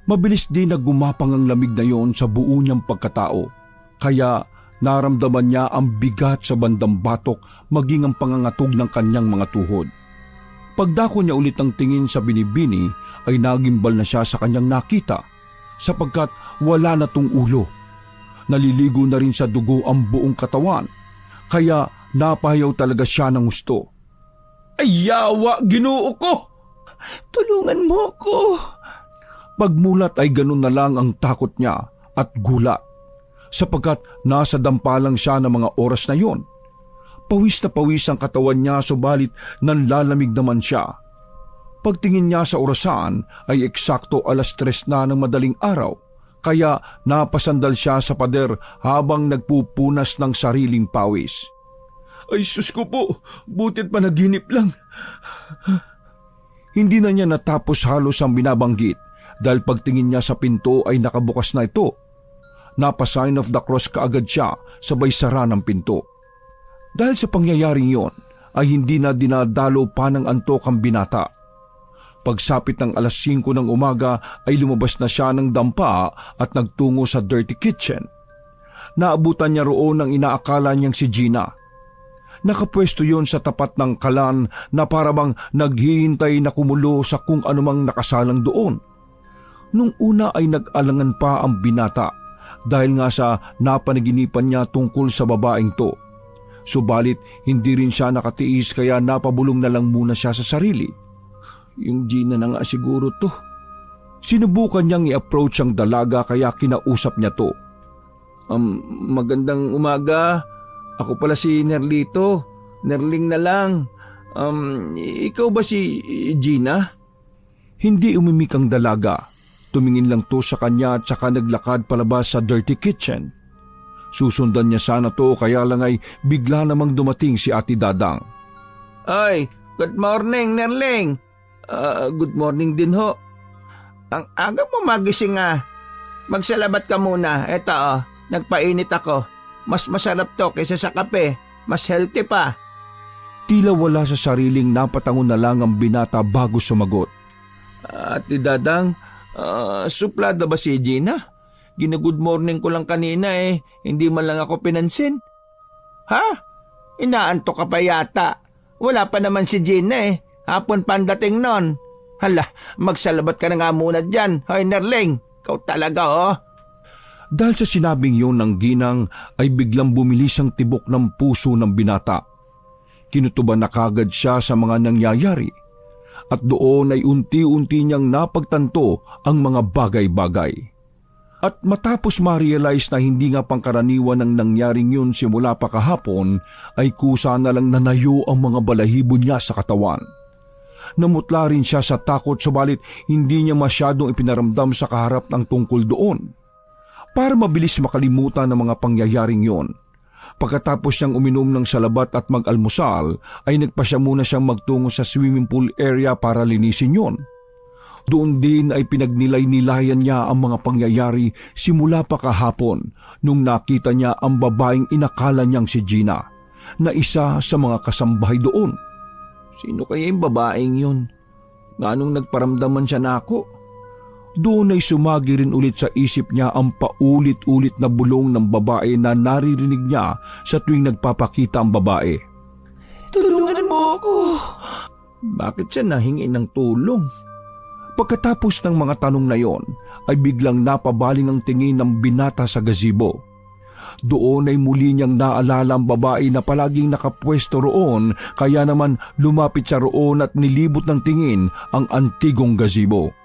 Mabilis din na gumapang ang lamig na yon sa buo niyang pagkatao. Kaya naramdaman niya ang bigat sa bandang batok maging ang pangangatog ng kanyang mga tuhod. Pagdako niya ulit ng tingin sa binibini ay nagimbal na siya sa kanyang nakita sapagkat wala na tong ulo. Naliligo na rin sa dugo ang buong katawan kaya napahayaw talaga siya ng gusto. Ay yawa, Ginoo ko! Tulungan mo ko! Pagmulat ay ganun na lang ang takot niya at gulat. Sapagkat nasa dampa lang siya ng mga oras na yon. Pawis na pawis ang katawan niya subalit nanlalamig naman siya. Pagtingin niya sa orasan ay eksakto 3:00 na ng madaling araw kaya napasandal siya sa pader habang nagpupunas ng sariling pawis. Ay sus ko po, butit pa naginip lang. Hindi na niya natapos halos ang binabanggit dahil pagtingin niya sa pinto ay nakabukas na ito. Napa-sign of the cross kaagad siya sabay sara ng pinto. Dahil sa pangyayaring yon ay hindi na dinadalo pa ng antok ang binata. Pagsapit ng alas 5 ng umaga ay lumabas na siya ng dampa at nagtungo sa dirty kitchen. Naabutan niya roon ang inaakala niyang si Gina. Nakapwesto yon sa tapat ng kalan na parabang naghihintay na kumulo sa kung anumang nakasalang doon. Nung una ay nag-alangan pa ang binata dahil nga sa napanaginipan niya tungkol sa babaeng to. Subalit hindi rin siya nakatiis kaya napabulong na lang muna siya sa sarili. Yung Gina na nga siguro to. Sinubukan niyang i-approach ang dalaga kaya kinausap niya to. Magandang umaga. Ako pala si Nerlito. Nerling na lang. Ikaw ba si Gina? Hindi umimik ang dalaga. Tumingin lang to sa kanya at saka naglakad palabas sa dirty kitchen. Susundan niya sana to kaya lang ay bigla namang dumating si Ate Dadang. Ay, good morning, Nerling. Good morning din ho. Ang aga mo magising ah. Magsalabat ka muna. Eto nagpainit ako. Mas masarap to kaysa sa kape. Mas healthy pa. Tila wala sa sariling napatangon na lang ang binata bago sumagot. Ate Dadang, suplada ba si Gina? Gina-good morning ko lang kanina hindi man lang ako pinansin. Ha? Inaantok ka pa yata. Wala pa naman si Gina Hapon pa ang dating nun. Hala, magsalabat ka na nga muna dyan. Hoy Nerling, ikaw talaga Dahil sa sinabing yun ng ginang ay biglang bumilis ang tibok ng puso ng binata. Kinutuban na kagad siya sa mga nangyayari at doon ay unti-unti niyang napagtanto ang mga bagay-bagay. At matapos ma-realize na hindi nga pangkaraniwan ang nangyaring yun simula pa kahapon ay kusa na lang nanayo ang mga balahibo niya sa katawan. Namutla rin siya sa takot subalit hindi niya masyadong ipinaramdam sa kaharap ng tungkol doon. Para mabilis makalimutan ang mga pangyayaring yon. Pagkatapos niyang uminom ng salabat at mag-almusal ay nagpasya muna siyang magtungo sa swimming pool area para linisin yon. Doon din ay pinagnilay-nilayan niya ang mga pangyayari simula pa kahapon nung nakita niya ang babaeng inakala niyang si Gina na isa sa mga kasambahay doon. Sino kaya yung babaeng yun? Ganong nagparamdaman siya na ako? Doon ay sumagi rin ulit sa isip niya ang paulit-ulit na bulong ng babae na naririnig niya sa tuwing nagpapakita ang babae. Tulungan mo ako. Bakit siya nahingi ng tulong? Pagkatapos ng mga tanong na yon, ay biglang napabaling ang tingin ng binata sa gazebo. Doon ay muli niyang naalala ang babae na palaging nakapwesto roon kaya naman lumapit siya roon at nilibot ng tingin ang antigong gazebo.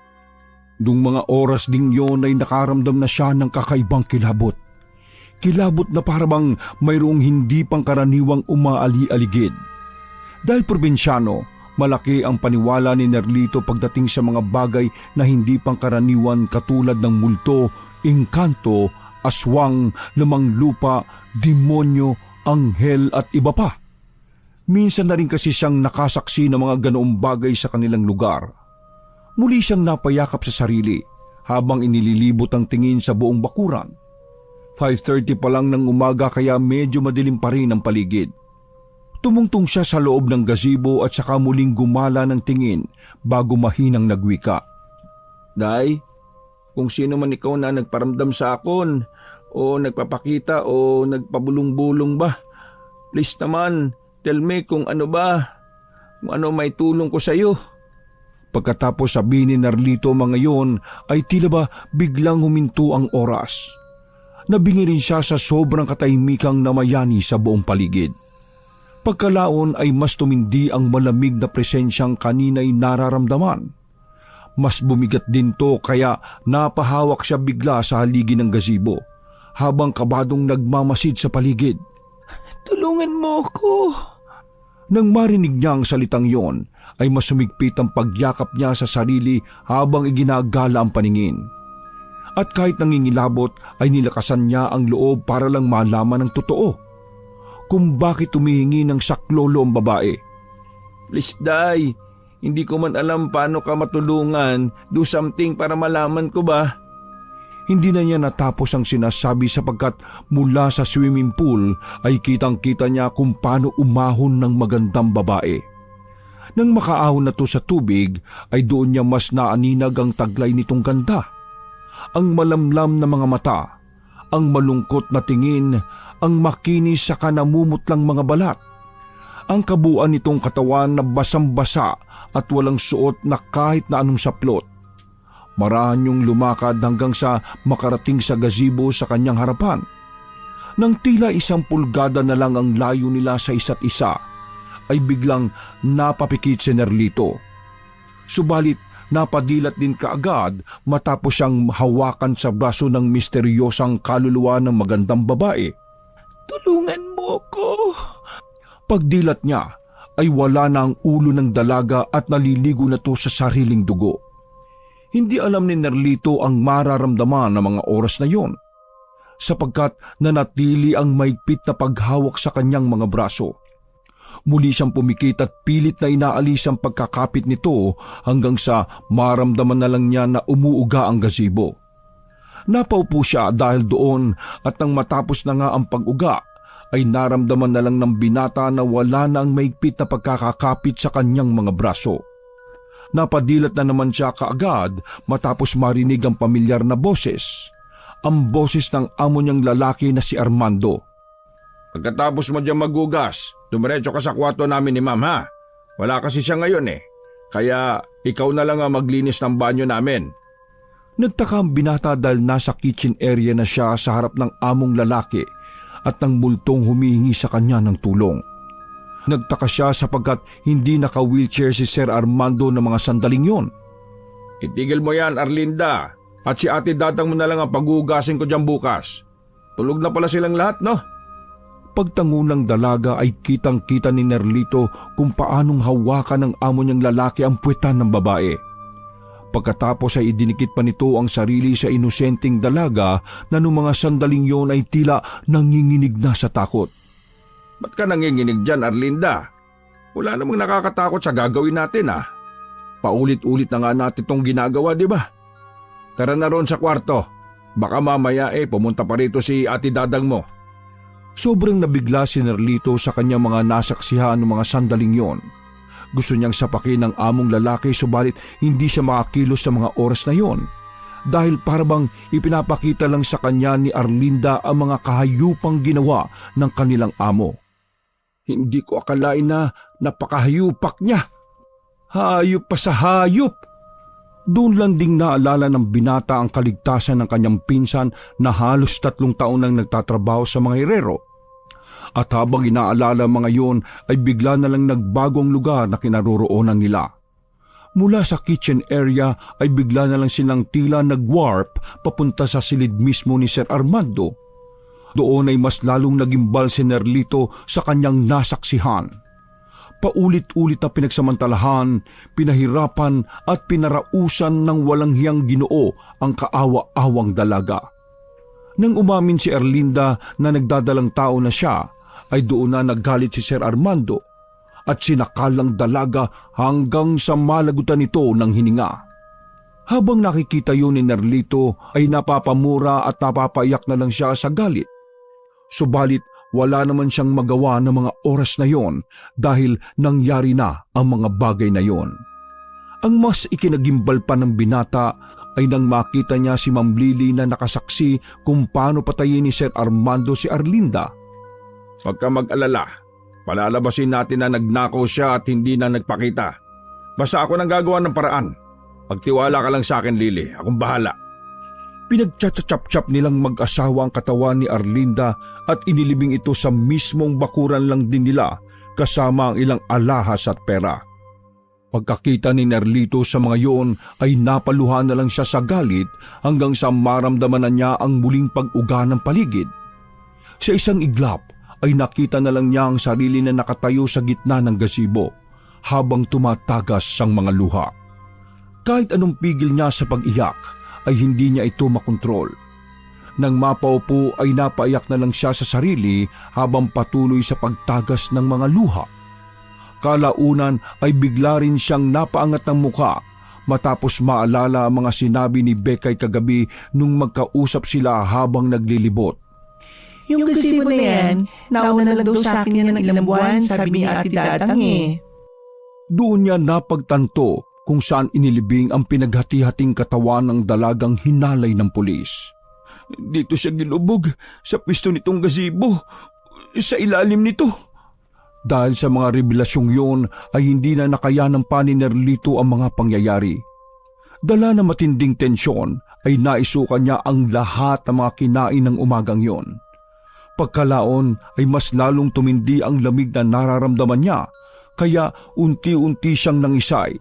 Noong mga oras ding yon ay nakaramdam na siya ng kakaibang kilabot. Kilabot na parabang mayroong hindi pangkaraniwang umaali-aligid. Dahil probinsyano, malaki ang paniwala ni Nerlito pagdating sa mga bagay na hindi pangkaraniwan katulad ng multo, engkanto, aswang, lamang lupa, demonyo, anghel at iba pa. Minsan na rin kasi siyang nakasaksi ng mga ganoong bagay sa kanilang lugar. Muli siyang napayakap sa sarili habang inililibot ang tingin sa buong bakuran. 5:30 pa lang ng umaga kaya medyo madilim pa rin ang paligid. Tumungtong siya sa loob ng gazebo at saka muling gumala ng tingin bago mahinang nagwika. Day, kung sino man ikaw na nagparamdam sa akon o nagpapakita o nagpabulong-bulong ba, please naman, tell me kung ano may tulong ko sa iyo. Pagkatapos sabihin ni Nerlito mga yon ay tila ba biglang huminto ang oras. Nabingi rin siya sa sobrang katahimikang namayani sa buong paligid. Pagkalaon ay mas tumindi ang malamig na presensyang kanina'y nararamdaman. Mas bumigat din to kaya napahawak siya bigla sa haligi ng gazebo habang kabadong nagmamasid sa paligid. Tulungan mo ko. Nang marinig niya ang salitang yon, ay masumigpit ang pagyakap niya sa sarili habang iginagala ang paningin. At kahit nangingilabot ay nilakasan niya ang loob para lang malaman ang totoo. Kung bakit tumihingi ng saklolo ang babae. Please, Day, hindi ko man alam paano ka matulungan. Do something para malaman ko ba? Hindi na niya natapos ang sinasabi sapagkat mula sa swimming pool ay kitang-kita niya kung paano umahon ng magandang babae. Nang makaahon na to sa tubig ay doon niya mas naaninag ang taglay nitong ganda. Ang malamlam na mga mata, ang malungkot na tingin, ang makinis sa kanamumutlang mga balat. Ang kabuuan nitong katawan na basang-basa at walang suot na kahit na anong saplot. Marahang lumakad hanggang sa makarating sa gazebo sa kanyang harapan. Nang tila 1 pulgada na lang ang layo nila sa isa't isa, ay biglang napapikit si Nerlito. Subalit napadilat din kaagad matapos siyang hawakan sa braso ng misteryosang kaluluwa ng magandang babae. Tulungan mo ko. Pagdilat niya ay wala na ang ulo ng dalaga at naliligo na to sa sariling dugo. Hindi alam ni Nerlito ang mararamdaman ng mga oras na yon, sapagkat nanatili ang maigpit na paghawak sa kanyang mga braso. Muli siyang pumikit at pilit na inaalis ang pagkakapit nito hanggang sa maramdaman na lang niya na umuuga ang gazebo. Napaupo siya dahil doon at nang matapos na nga ang pag-uga ay naramdaman na lang ng binata na wala na ang maigpit na pagkakakapit sa kanyang mga braso. Napadilat na naman siya kaagad matapos marinig ang pamilyar na boses. Ang boses ng amo niyang lalaki na si Armando. Pagkatapos mo dyan magugas, dumiretso ka sa kwarto namin ni Ma'am, ha? Wala kasi siya ngayon eh. Kaya ikaw na lang ang maglinis ng banyo namin. Nagtaka ang binata dahil nasa kitchen area na siya sa harap ng among lalaki at ng multong humihingi sa kanya ng tulong. Nagtaka siya sapagkat hindi naka-wheelchair si Sir Armando ng mga sandaling yon. Itigil mo yan, Arlinda. At si ate Dadang mo na lang ang paghugasin ko dyan bukas. Tulog na pala silang lahat, no? Pagtango ng dalaga ay kitang-kita ni Nerlito kung paanong hawakan ng amo niyang lalaki ang puwetan ng babae. Pagkatapos ay idinikit pa nito ang sarili sa inosenteng dalaga na noong mga sandaling yon ay tila nanginginig na sa takot. Ba't ka nanginginig dyan, Arlinda? Wala namang nakakatakot sa gagawin natin, ha? Paulit-ulit na nga natin itong ginagawa, di ba? Tara na roon sa kwarto. Baka mamaya pumunta pa rito si ate Dadang mo. Sobrang nabigla si Nerlito sa kanyang mga nasaksihan ng mga sandaling yon. Gusto niyang sapakin ng among lalaki subalit hindi siya makakilos sa mga oras na yon. Dahil parabang ipinapakita lang sa kanya ni Arlinda ang mga kahayupang ginawa ng kanilang amo. Hindi ko akalain na napakahayupak niya. Hayop pa sa hayop. Doon lang ding naalala ng binata ang kaligtasan ng kanyang pinsan na halos 3 taon nang nagtatrabaho sa mga herero. At habang inaalala mga yon ay bigla na lang nagbago ang lugar na kinaroroonan nila. Mula sa kitchen area ay bigla na lang silang tila nag-warp papunta sa silid mismo ni Sir Armando. Doon ay mas lalong nagimbal si Nerlito sa kanyang nasaksihan. Paulit-ulit na pinagsamantalahan, pinahirapan at pinarausan ng walang hiyang Ginoo ang kaawa-awang dalaga. Nang umamin si Erlinda na nagdadalang tao na siya, ay doon na naggalit si Sir Armando at sinakalang dalaga hanggang sa malagutan nito ng hininga. Habang nakikita yun ni Nerlito ay napapamura at napapaiyak na lang siya sa galit. Subalit wala naman siyang magawa ng mga oras na yon dahil nangyari na ang mga bagay na yon. Ang mas ikinagimbal pa ng binata ay nang makita niya si Ma'am Lily na nakasaksi kung paano patayin ni Sir Armando si Arlinda. Huwag ka mag-alala. Palalabasin natin na nagnakaw siya at hindi na nagpakita. Basta ako nang gagawa ng paraan. Pagtiwala ka lang sa akin, Lily. Akong bahala. Pinagtsatsatsap nilang mag-asawa ang katawan ni Arlinda at inilibing ito sa mismong bakuran lang din nila kasama ang ilang alahas at pera. Pagkakita ni Nerlito sa mga yon ay napaluhan na lang siya sa galit hanggang sa maramdaman na niya ang muling pag-uga ng paligid. Sa isang iglap ay nakita na lang niya ang sarili na nakatayo sa gitna ng gazebo habang tumatagas ang mga luha. Kahit anong pigil niya sa pag-iyak, ay hindi niya ito makontrol. Nang mapaupo ay napaiyak na lang siya sa sarili habang patuloy sa pagtagas ng mga luha. Kalaunan ay bigla rin siyang napaangat ng muka matapos maalala ang mga sinabi ni Bekay kagabi nung magkausap sila habang naglilibot. Yung gazebo na yan, nauna na lang daw sa akin yan ng ilang buwan, sabi ni Ate Dadang eh. Doon niya napagtanto kung saan inilibing ang pinaghati-hating katawan ng dalagang hinalay ng pulis. Dito siya gilubog sa pwesto nitong gazebo. Sa ilalim nito. Dahil sa mga revelasyong yon ay hindi na nakayanang pa ni Nerlito ang mga pangyayari. Dala na matinding tensyon ay naisukan niya ang lahat ng mga kinain ng umagang yon. Pagkalaon ay mas lalong tumindi ang lamig na nararamdaman niya, kaya unti-unti siyang nangisay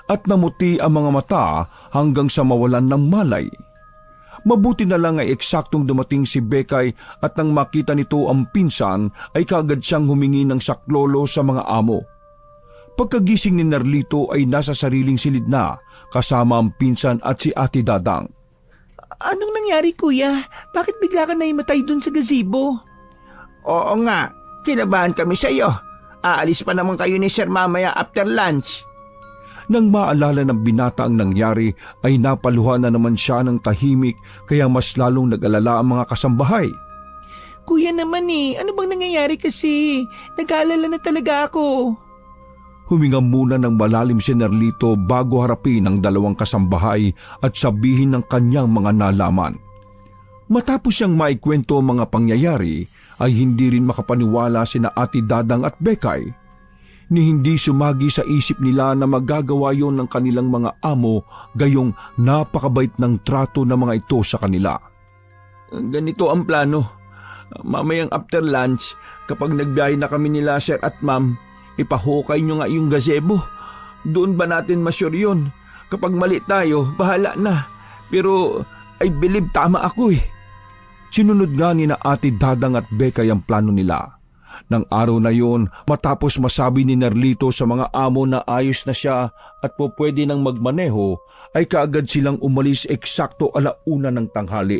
at namuti ang mga mata hanggang sa mawalan ng malay. Mabuti na lang ay eksaktong dumating si Bekay at nang makita nito ang pinsan ay kaagad siyang humingi ng saklolo sa mga amo. Pagkagising ni Nerlito ay nasa sariling silid na kasama ang pinsan at si Ate Dadang. Anong nangyari, kuya? Bakit bigla ka naimatay dun sa gazebo? Oo nga, kinabahan kami sa iyo. Aalis pa naman kayo ni Sir mamaya after lunch. Nang maalala ng binata ang nangyari ay napaluhan na naman siya ng tahimik kaya mas lalong nag-alala ang mga kasambahay. Kuya naman ano bang nangyayari kasi? Nag-aalala na talaga ako. Huminga muna ng malalim si Nerlito bago harapin ang dalawang kasambahay at sabihin ng kanyang mga nalaman. Matapos siyang maikwento ang mga pangyayari ay hindi rin makapaniwala sina Ate Dadang at Bekay ni hindi sumagi sa isip nila na magagawa yon ng kanilang mga amo gayong napakabait ng trato ng mga ito sa kanila. Ganito ang plano. Mamayang after lunch, kapag nagbiyahe na kami nila Sir at Ma'am, ipahukay nyo nga yung gazebo. Doon ba natin masyure yun? Kapag mali tayo, bahala na. Pero I believe tama ako eh. Sinunod nga ni na Ate Dadang at Bekay ang plano nila. Nang araw na yon, matapos masabi ni Nerlito sa mga amo na ayos na siya at pwede nang magmaneho, ay kaagad silang umalis eksakto 1:00 ng tanghali.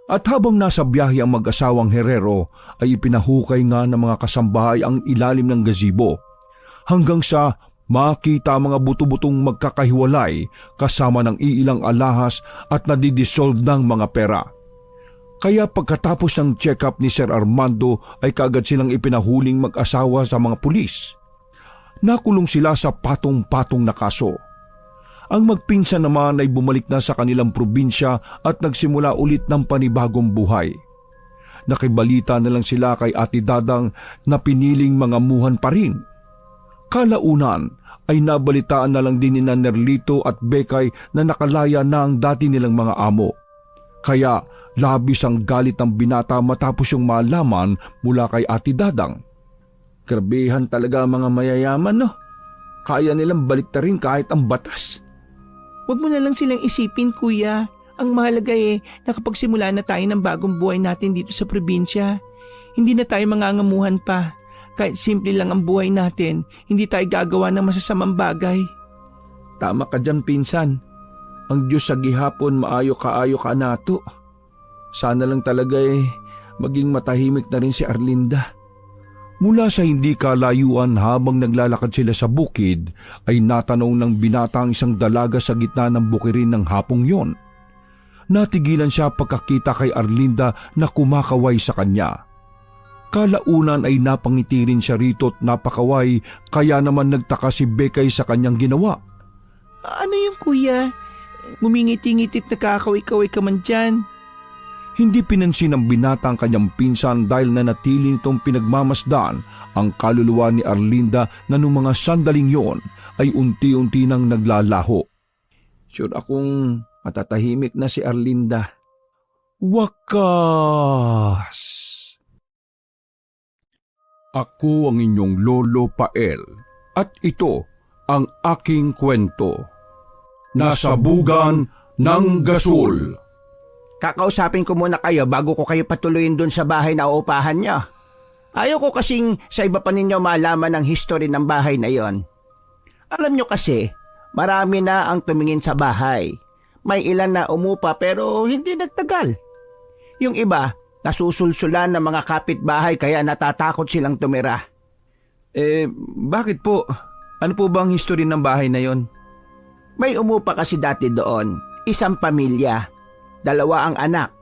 At habang nasa biyahe ang mag-asawang Herrero, ay ipinahukay nga ng mga kasambahay ang ilalim ng gazebo, hanggang sa makita ang mga buto-butong magkakahiwalay kasama ng iilang alahas at nadidissolve ng mga pera. Kaya pagkatapos ng check-up ni Sir Armando ay kaagad silang ipinahuling mag-asawa sa mga pulis. Nakulong sila sa patong-patong na kaso. Ang magpinsan naman ay bumalik na sa kanilang probinsya at nagsimula ulit ng panibagong buhay. Nakibalita na lang sila kay Ate Dadang na piniling mangamuhan pa rin. Kalaunan ay nabalitaan na lang din ni Nerlito at Bekay na nakalaya na ang dati nilang mga amo. Kaya labis ang galit ng binata matapos yung malaman mula kay Ate Dadang. Grabehan talaga ang mga mayayaman, no? Kaya nilang baliktarin kahit ang batas. Huwag mo na lang silang isipin, kuya. Ang mahalaga nakapagsimula na tayo ng bagong buhay natin dito sa probinsya. Hindi na tayo mangangamuhan pa. Kahit simple lang ang buhay natin, hindi tayo gagawa ng masasamang bagay. Tama ka dyan, pinsan. Ang Diyos sa gihapon maayo kaayo ka nato. Sana lang talaga maging matahimik na rin si Arlinda. Mula sa hindi kalayuan habang naglalakad sila sa bukid ay natanaw ng binata ang isang dalaga sa gitna ng bukirin ng hapong yon. Natigilan siya pagkakita kay Arlinda na kumakaway sa kanya. Kalaunan ay napangiti rin siya rito at napakaway kaya naman nagtaka si Bekay sa kanyang ginawa. Ano yung kuya? Ngumingiti-ngitit na kakaway-kaway ka man dyan. Hindi pinansin ng binata ang kanyang pinsan dahil nanatili nitong pinagmamasdan ang kaluluwa ni Arlinda na nung mga sandaling yon ay unti-unti nang naglalaho. Sure akong matatahimik na si Arlinda. Wakas! Ako ang inyong Lolo Pael at ito ang aking kwento. Nasabugan ng Gasol. Kakausapin ko muna kayo bago ko kayo patuloyin dun sa bahay na uupahan nyo. Ayaw ko kasing sa iba pa ninyo malaman ang history ng bahay na yon. Alam nyo kasi, marami na ang tumingin sa bahay. May ilan na umupa pero hindi nagtagal. Yung iba, nasusulsulan ng mga kapitbahay kaya natatakot silang tumira. Bakit po? Ano po bang history ng bahay na yon? May umupa kasi dati doon, isang pamilya. 2 ang anak.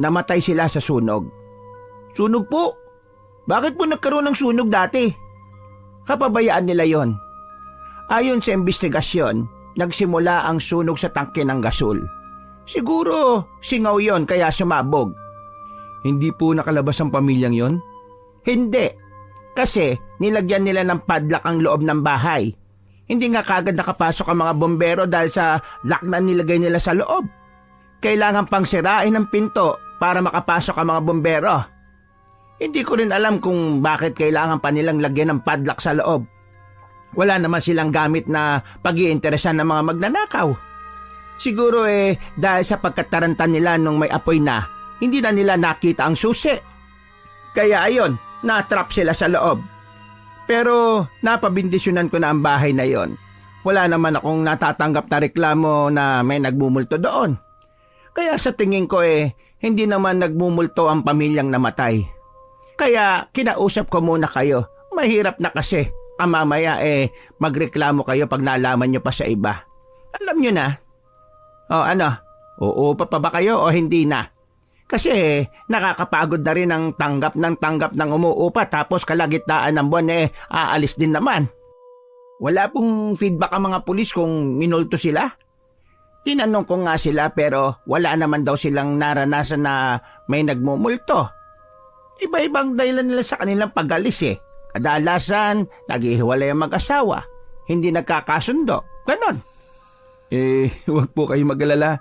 Namatay sila sa sunog. Sunog po? Bakit po nagkaroon ng sunog dati? Kapabayaan nila yon. Ayon sa investigasyon, nagsimula ang sunog sa tangke ng gasol. Siguro singaw yon kaya sumabog. Hindi po nakalabas ang pamilyang yon? Hindi, kasi nilagyan nila ng padlock ang loob ng bahay. Hindi nga kagad nakapasok ang mga bombero dahil sa lock na nilagay nila sa loob. Kailangan pang sirain ang pinto para makapasok ang mga bombero. Hindi ko rin alam kung bakit kailangan pa nilang lagyan ng padlock sa loob. Wala naman silang gamit na pag-iinteresan ng mga magnanakaw. Siguro dahil sa pagkatarantan nila nung may apoy na, hindi na nila nakita ang susi. Kaya ayon, natrap sila sa loob. Pero napabindisyonan ko na ang bahay na yon. Wala naman akong natatanggap na reklamo na may nagmumulto doon. Kaya sa tingin ko hindi naman nagmumulto ang pamilyang namatay. Kaya kinausap ko muna kayo. Mahirap na kasi. Mamaya magreklamo kayo pag nalaman nyo pa sa iba. Alam nyo na. O ano, uupa pa ba kayo o hindi na? Kasi nakakapagod na rin ang tanggap ng umuupa tapos kalagitnaan ng buwan aalis din naman. Wala pong feedback ang mga pulis kung minulto sila? Tinanong ko nga sila pero wala naman daw silang naranasan na may nagmumulto. Iba-ibang dahilan nila sa kanilang pag-alis Kadalasan, naghihiwalay ang mag-asawa. Hindi nagkakasundo. Ganon. Huwag po kayo mag-alala.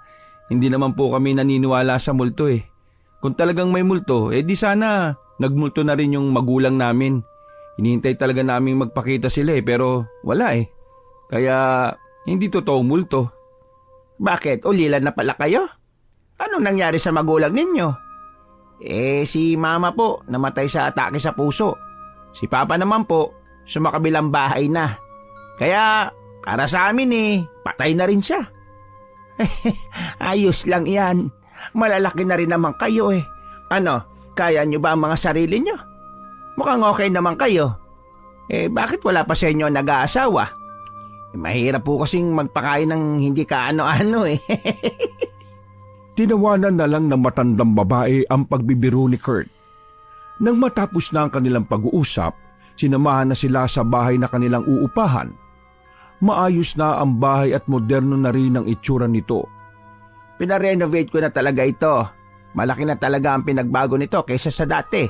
Hindi naman po kami naniniwala sa multo Kung talagang may multo, di sana nagmulto na rin yung magulang namin. Hinihintay talaga namin magpakita sila pero wala Kaya hindi totoong multo. Bakit? Ulilan na pala kayo? Anong nangyari sa magulang ninyo? Si mama po, namatay sa atake sa puso. Si papa naman po, sumakabilang bahay na. Kaya para sa amin patay na rin siya. Ayos lang yan. Malalaki na rin naman kayo Ano, kaya nyo ba ang mga sarili nyo? Mukhang okay naman kayo. Bakit wala pa sa inyo nag-aasawa? Mahirap po kasing magpakain ng hindi kaano-ano Tinawanan na lang ng matandang babae ang pagbibiro ni Kurt. Nang matapos na ang kanilang pag-uusap, sinamahan na sila sa bahay na kanilang uupahan. Maayos na ang bahay at moderno na rin ang itsura nito. Pinarenovate ko na talaga ito. Malaki na talaga ang pinagbago nito kaysa sa dati.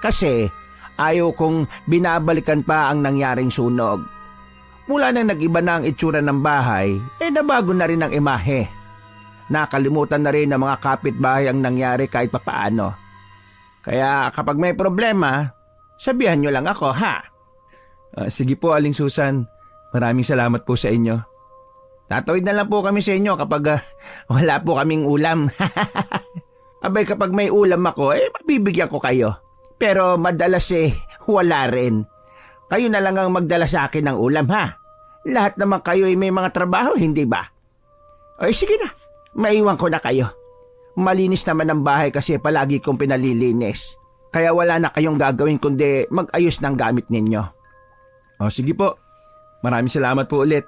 Kasi ayaw kong binabalikan pa ang nangyaring sunog. Mula nang nag-iba na ang itsura ng bahay, nabago na rin ang imahe. Nakalimutan na rin ng mga kapitbahay ang nangyari kahit papaano. Kaya kapag may problema, sabihan nyo lang ako, ha? Sige po, Aling Susan. Maraming salamat po sa inyo. Tatawid na lang po kami sa inyo kapag wala po kaming ulam. Abay, kapag may ulam ako, mabibigyan ko kayo. Pero madalas wala rin. Kayo na lang ang magdala sa akin ng ulam, ha? Lahat naman kayo may mga trabaho, hindi ba? Sige na, maiwan ko na kayo. Malinis naman ang bahay kasi palagi kong pinalilinis. Kaya wala na kayong gagawin kundi mag-ayos ng gamit ninyo. Sige po. Maraming salamat po ulit.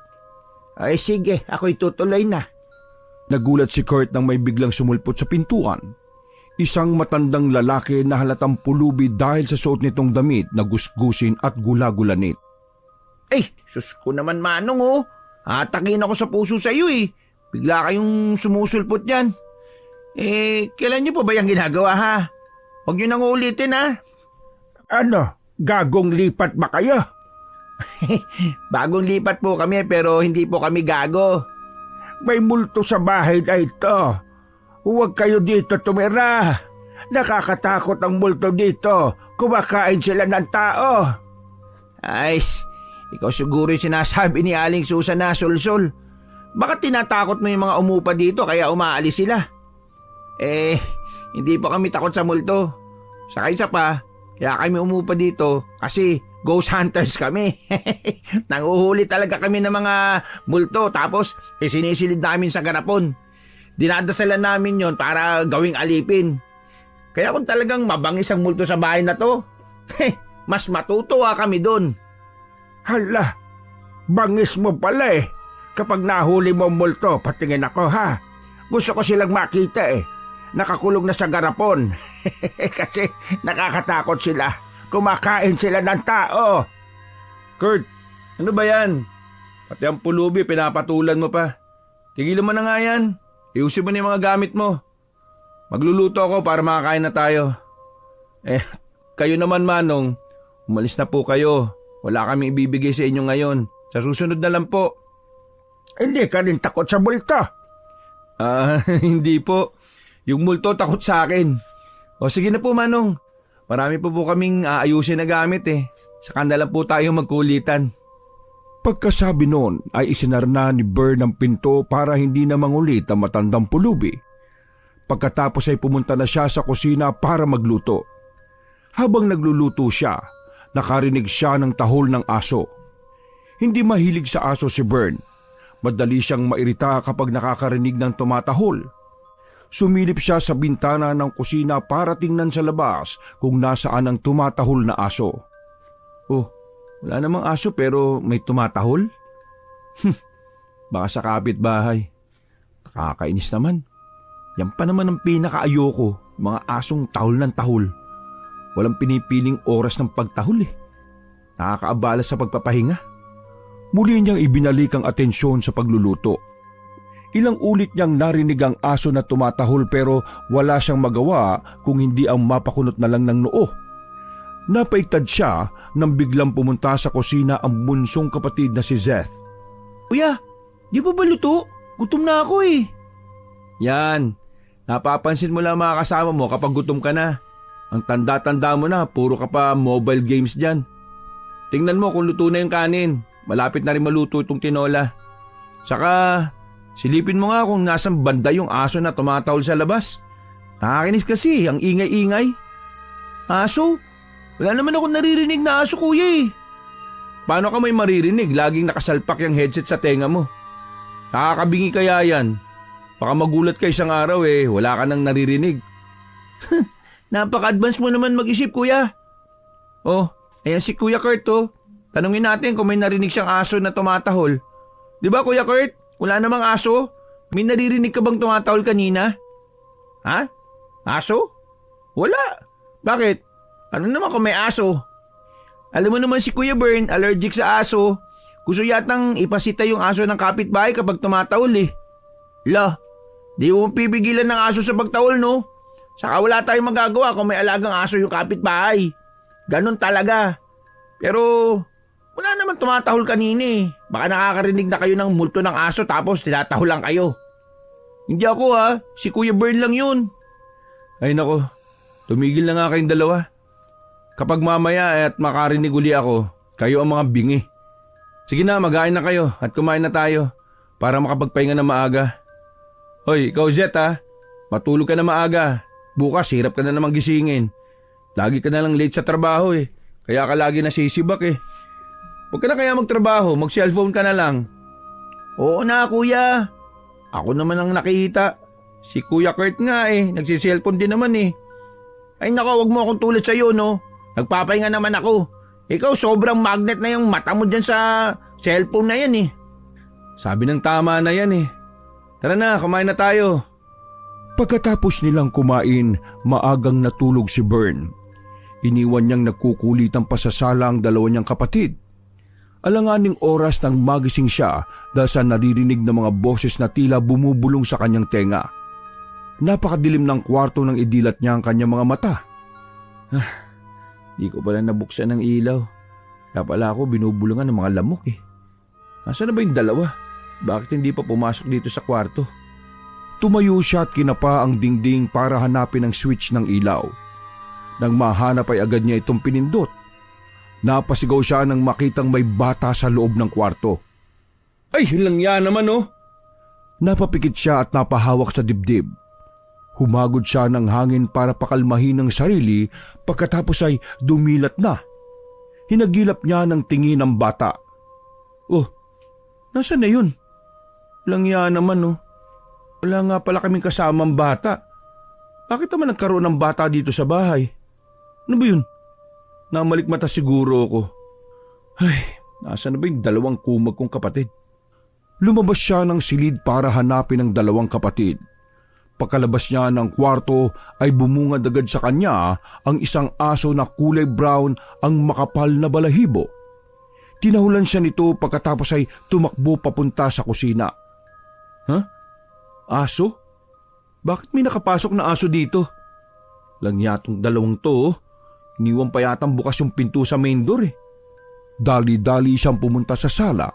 Sige, ako'y tutuloy na. Nagulat si Kurt nang may biglang sumulpot sa pintuan. Isang matandang lalaki na halatang pulubi dahil sa suot nitong damit na gusgusin at gulagulanit. Sus ko naman manong Atakin ako sa puso sa iyo Bigla kayong sumusulpot dyan. Kailan niyo pa ba yung ginagawa ha? Huwag niyo nang ulitin ha. Ano? Gagong lipat ba kayo? Bagong lipat po kami pero hindi po kami gago. May multo sa bahay na ito. Huwag kayo dito tumira. Nakakatakot ang multo dito. Kumakain sila ng tao. Ikaw siguro yung sinasabi ni Aling Susan na sulsul. Baka tinatakot mo yung mga umupa dito kaya umaalis sila. Hindi pa kami takot sa multo. Saka isa pa, kaya kami umupa dito kasi ghost hunters kami. Nanguhuli talaga kami ng mga multo tapos sinisilid namin sa garapon. Dinadasalan namin yon para gawing alipin. Kaya kung talagang mabangis ang multo sa bahay na to, mas matutuwa kami doon. Hala, bangis mo pala Kapag nahuli mo ang multo, patingin ako ha. Gusto ko silang makita Nakakulong na sa garapon. Kasi nakakatakot sila. Kumakain sila ng tao. Kurt, ano ba yan? Pati ang pulubi, pinapatulan mo pa. Tigilan mo na nga yan. Iusin mo na yung mga gamit mo. Magluluto ako para makakain na tayo. Kayo naman, Manong. Umalis na po kayo. Wala kaming ibibigay sa inyo ngayon. Sa susunod na lang po. Hindi ka rin takot sa multo. Hindi po. Yung multo takot sa akin. O sige na po, Manong. Marami po kaming aayusin na gamit eh. Saka na lang po tayo magkulitan. Pagkasabi noon ay isinarna ni Bern ang pinto para hindi na mangulit ang matandang pulubi. Pagkatapos ay pumunta na siya sa kusina para magluto. Habang nagluluto siya, nakarinig siya ng tahol ng aso. Hindi mahilig sa aso si Bern. Madali siyang mairita kapag nakakarinig ng tumatahol. Sumilip siya sa bintana ng kusina para tingnan sa labas kung nasaan ang tumatahol na aso. Oh, wala namang aso pero may tumatahol? Baka sa kapitbahay. Nakakainis naman. Yan pa naman ang pinakaayoko, mga asong tahol ng tahol. Walang pinipiling oras ng pagtahol eh. Nakakaabala sa pagpapahinga. Muli niyang ibinalik ang atensyon sa pagluluto. Ilang ulit niyang narinig ang aso na tumatahol pero wala siyang magawa kung hindi ang mapakunot na lang ng noo. Napaiktad siya nang biglang pumunta sa kusina ang bunsong kapatid na si Zeth. Kuya, di ba luto? Gutom na ako eh. Yan, napapansin mo lang mga kasama mo kapag gutom ka na. Ang tanda-tanda mo na, puro ka pa mobile games dyan. Tingnan mo kung luto na yung kanin. Malapit na rin maluto itong tinola. Saka, silipin mo nga kung nasan banda yung aso na tumatahol sa labas. Nakakinis kasi, ang ingay-ingay. Aso? Wala naman akong naririnig na aso, kuya eh. Paano ka may maririnig? Laging nakasalpak yung headset sa tenga mo. Nakakabingi kaya yan. Baka magulat ka isang araw eh, wala ka nang naririnig. Napaka-advance mo naman mag-isip, kuya. Oh, ayan si Kuya Kurt oh. Tanungin natin kung may narinig siyang aso na tumatahol. Di ba Kuya Kurt? Wala namang aso. May naririnig ka bang tumatahol kanina? Ha? Aso? Wala. Bakit? Ano naman kung may aso? Alam mo naman si Kuya Bern, allergic sa aso. Gusto yatang ipasita yung aso ng kapitbahay kapag tumatahol eh. La, di mo pipigilan ng aso sa pagtahol no? Saka wala tayong magagawa kung may alagang aso yung kapitbahay. Ganon talaga. Pero wala naman tumatahol kanina eh. Baka nakakarinig na kayo ng multo ng aso tapos tinatahol lang kayo. Hindi ako ha, si Kuya Bern lang yun. Ay nako, tumigil na nga kayong dalawa. Kapag mamaya at makarinig uli ako, kayo ang mga bingi. Sige na, magain na kayo at kumain na tayo para makapagpahinga na maaga. Hoy, ikaw Zet ha, matulog ka na maaga. Bukas hirap ka na namang gisingin. Lagi ka na lang late sa trabaho eh. Kaya ka lagi nasisibak eh. Huwag ka na kaya magtrabaho, mag-cellphone ka na lang. Oo na, kuya. Ako naman ang nakita. Si Kuya Kurt nga eh, nagsiselfone din naman eh. Ay nako, wag mo akong tulad sa'yo no. Nagpapahinga naman ako. Ikaw sobrang magnet na yung mata mo dyan sa cellphone na yan eh. Sabi ng tama na yan eh. Tara na, kumain na tayo. Pagkatapos nilang kumain, maagang natulog si Bern. Iniwan niyang nagkukulit ang pasasala ang dalawa niyang kapatid. Alanganing oras nang magising siya dahil sa naririnig ng mga boses na tila bumubulong sa kanyang tenga. Napakadilim ng kwarto nang idilat niya ang kanyang mga mata. Di ko pala nabuksan ng ilaw. Kaya pala ako binubulungan ng mga lamok eh. Nasaan na ba yung dalawa? Bakit hindi pa pumasok dito sa kwarto? Tumayo siya at kinapa ang dingding para hanapin ang switch ng ilaw. Nang mahanap ay agad niya itong pinindot. Napasigaw siya nang makitang may bata sa loob ng kwarto. Ay, hilang yan naman oh. Napapikit siya at napahawak sa dibdib. Humagod siya ng hangin para pakalmahin ang sarili pagkatapos ay dumilat na. Hinagilap niya ng tingin ang bata. Oh, nasaan na yun? Hilang yan naman oh. Wala nga pala kaming kasamang bata. Bakit naman nagkaroon ng bata dito sa bahay? Ano ba yun? Namalikmata siguro ako. Ay, nasa na ba yung dalawang kumag kong kapatid? Lumabas siya ng silid para hanapin ang dalawang kapatid. Pagkalabas niya ng kwarto ay bumungad agad sa kanya ang isang aso na kulay brown ang makapal na balahibo. Tinahulan siya nito pagkatapos ay tumakbo papunta sa kusina. Aso? Bakit may nakapasok na aso dito? Langya tong dalawang to. Iniwan pa yatang bukas yung pinto sa main door eh. Dali-dali siyang pumunta sa sala.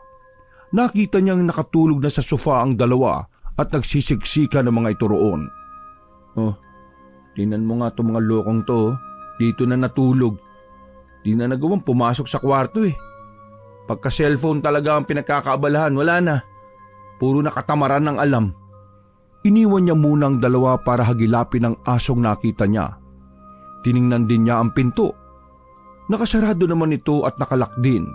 Nakita niyang nakatulog na sa sofa ang dalawa at nagsisiksika ng mga ito roon. Tingnan mo nga itong mga lokong to. Dito na natulog. Di na nagawang pumasok sa kwarto eh. Pagka cellphone talaga ang pinagkakaabalahan, wala na. Puro nakatamaran ng alam. Iniwan niya muna ang dalawa para hagilapin ang asong nakita niya. Tiningnan din niya ang pinto. Nakasarado naman ito at nakalak din.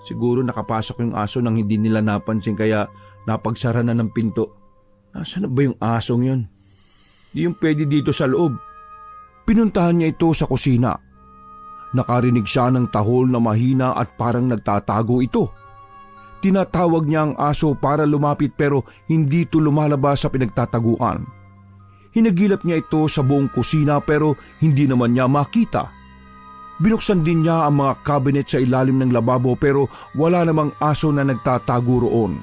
Siguro nakapasok yung aso nang hindi nila napansin kaya napagsara na ng pinto. Nasaan na ba yung asong yun? Di yung pwede dito sa loob. Pinuntahan niya ito sa kusina. Nakarinig siya ng tahol na mahina at parang nagtatago ito. Tinatawag niya ang aso para lumapit pero hindi ito lumalabas sa pinagtataguan. Hinagilap niya ito sa buong kusina pero hindi naman niya makita. Binuksan din niya ang mga cabinet sa ilalim ng lababo pero wala namang aso na nagtatago roon.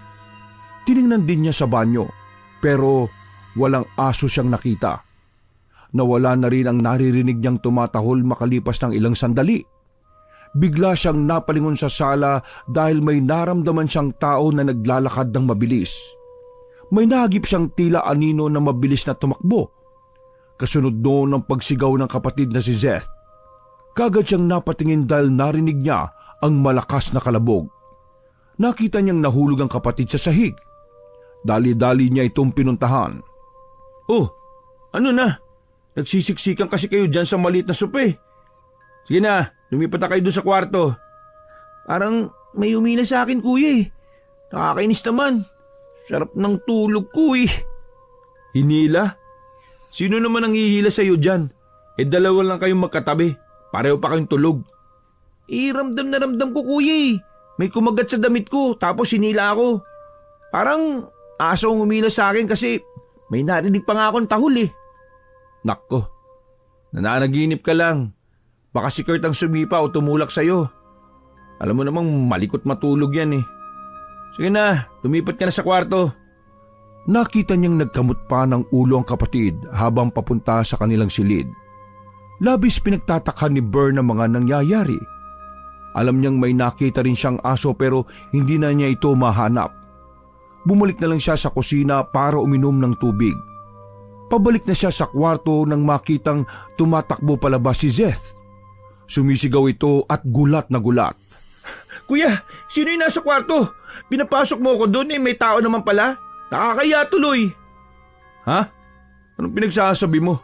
Tiningnan din niya sa banyo pero walang aso siyang nakita. Nawala na rin ang naririnig niyang tumatahol makalipas ng ilang sandali. Bigla siyang napalingon sa sala dahil may naramdaman siyang tao na naglalakad ng mabilis. May nahagip siyang tila anino na mabilis na tumakbo. Kasunod noon ang pagsigaw ng kapatid na si Zeth. Kagad siyang napatingin dahil narinig niya ang malakas na kalabog. Nakita niyang nahulog ang kapatid sa sahig. Dali-dali niya itong pinuntahan. Ano na? Nagsisiksikan kasi kayo dyan sa maliit na supe. Sige na, lumipat na kayo doon sa kwarto. Parang may umila sa akin, kuya eh. Nakakainis naman. Sarap ng tulog ko eh. Hinila? Sino naman ang hihila sa'yo dyan? Dalawa lang kayong magkatabi. Pareho pa kayong tulog. Ramdam na ramdam ko, kuya eh. May kumagat sa damit ko tapos hinila ako. Parang aso ang umila sa akin kasi may narinig pa nga akong tahol eh. Nakko, nananaginip ka lang. Baka si Kurt ang sumipa o tumulak sa'yo. Alam mo namang malikot matulog yan eh. Sige na, lumipat ka na sa kwarto. Nakita niyang nagkamot pa ng ulo ang kapatid habang papunta sa kanilang silid. Labis pinagtataka ni Bern ang mga nangyayari. Alam niyang may nakita rin siyang aso pero hindi na niya ito mahanap. Bumalik na lang siya sa kusina para uminom ng tubig. Pabalik na siya sa kwarto nang makitang tumatakbo palabas si Zeth. Sumisigaw ito at gulat na gulat. Kuya, sino yung nasa kwarto? Pinapasok mo ako doon may tao naman pala. Nakakaya tuloy. Ha? Anong pinagsasabi mo?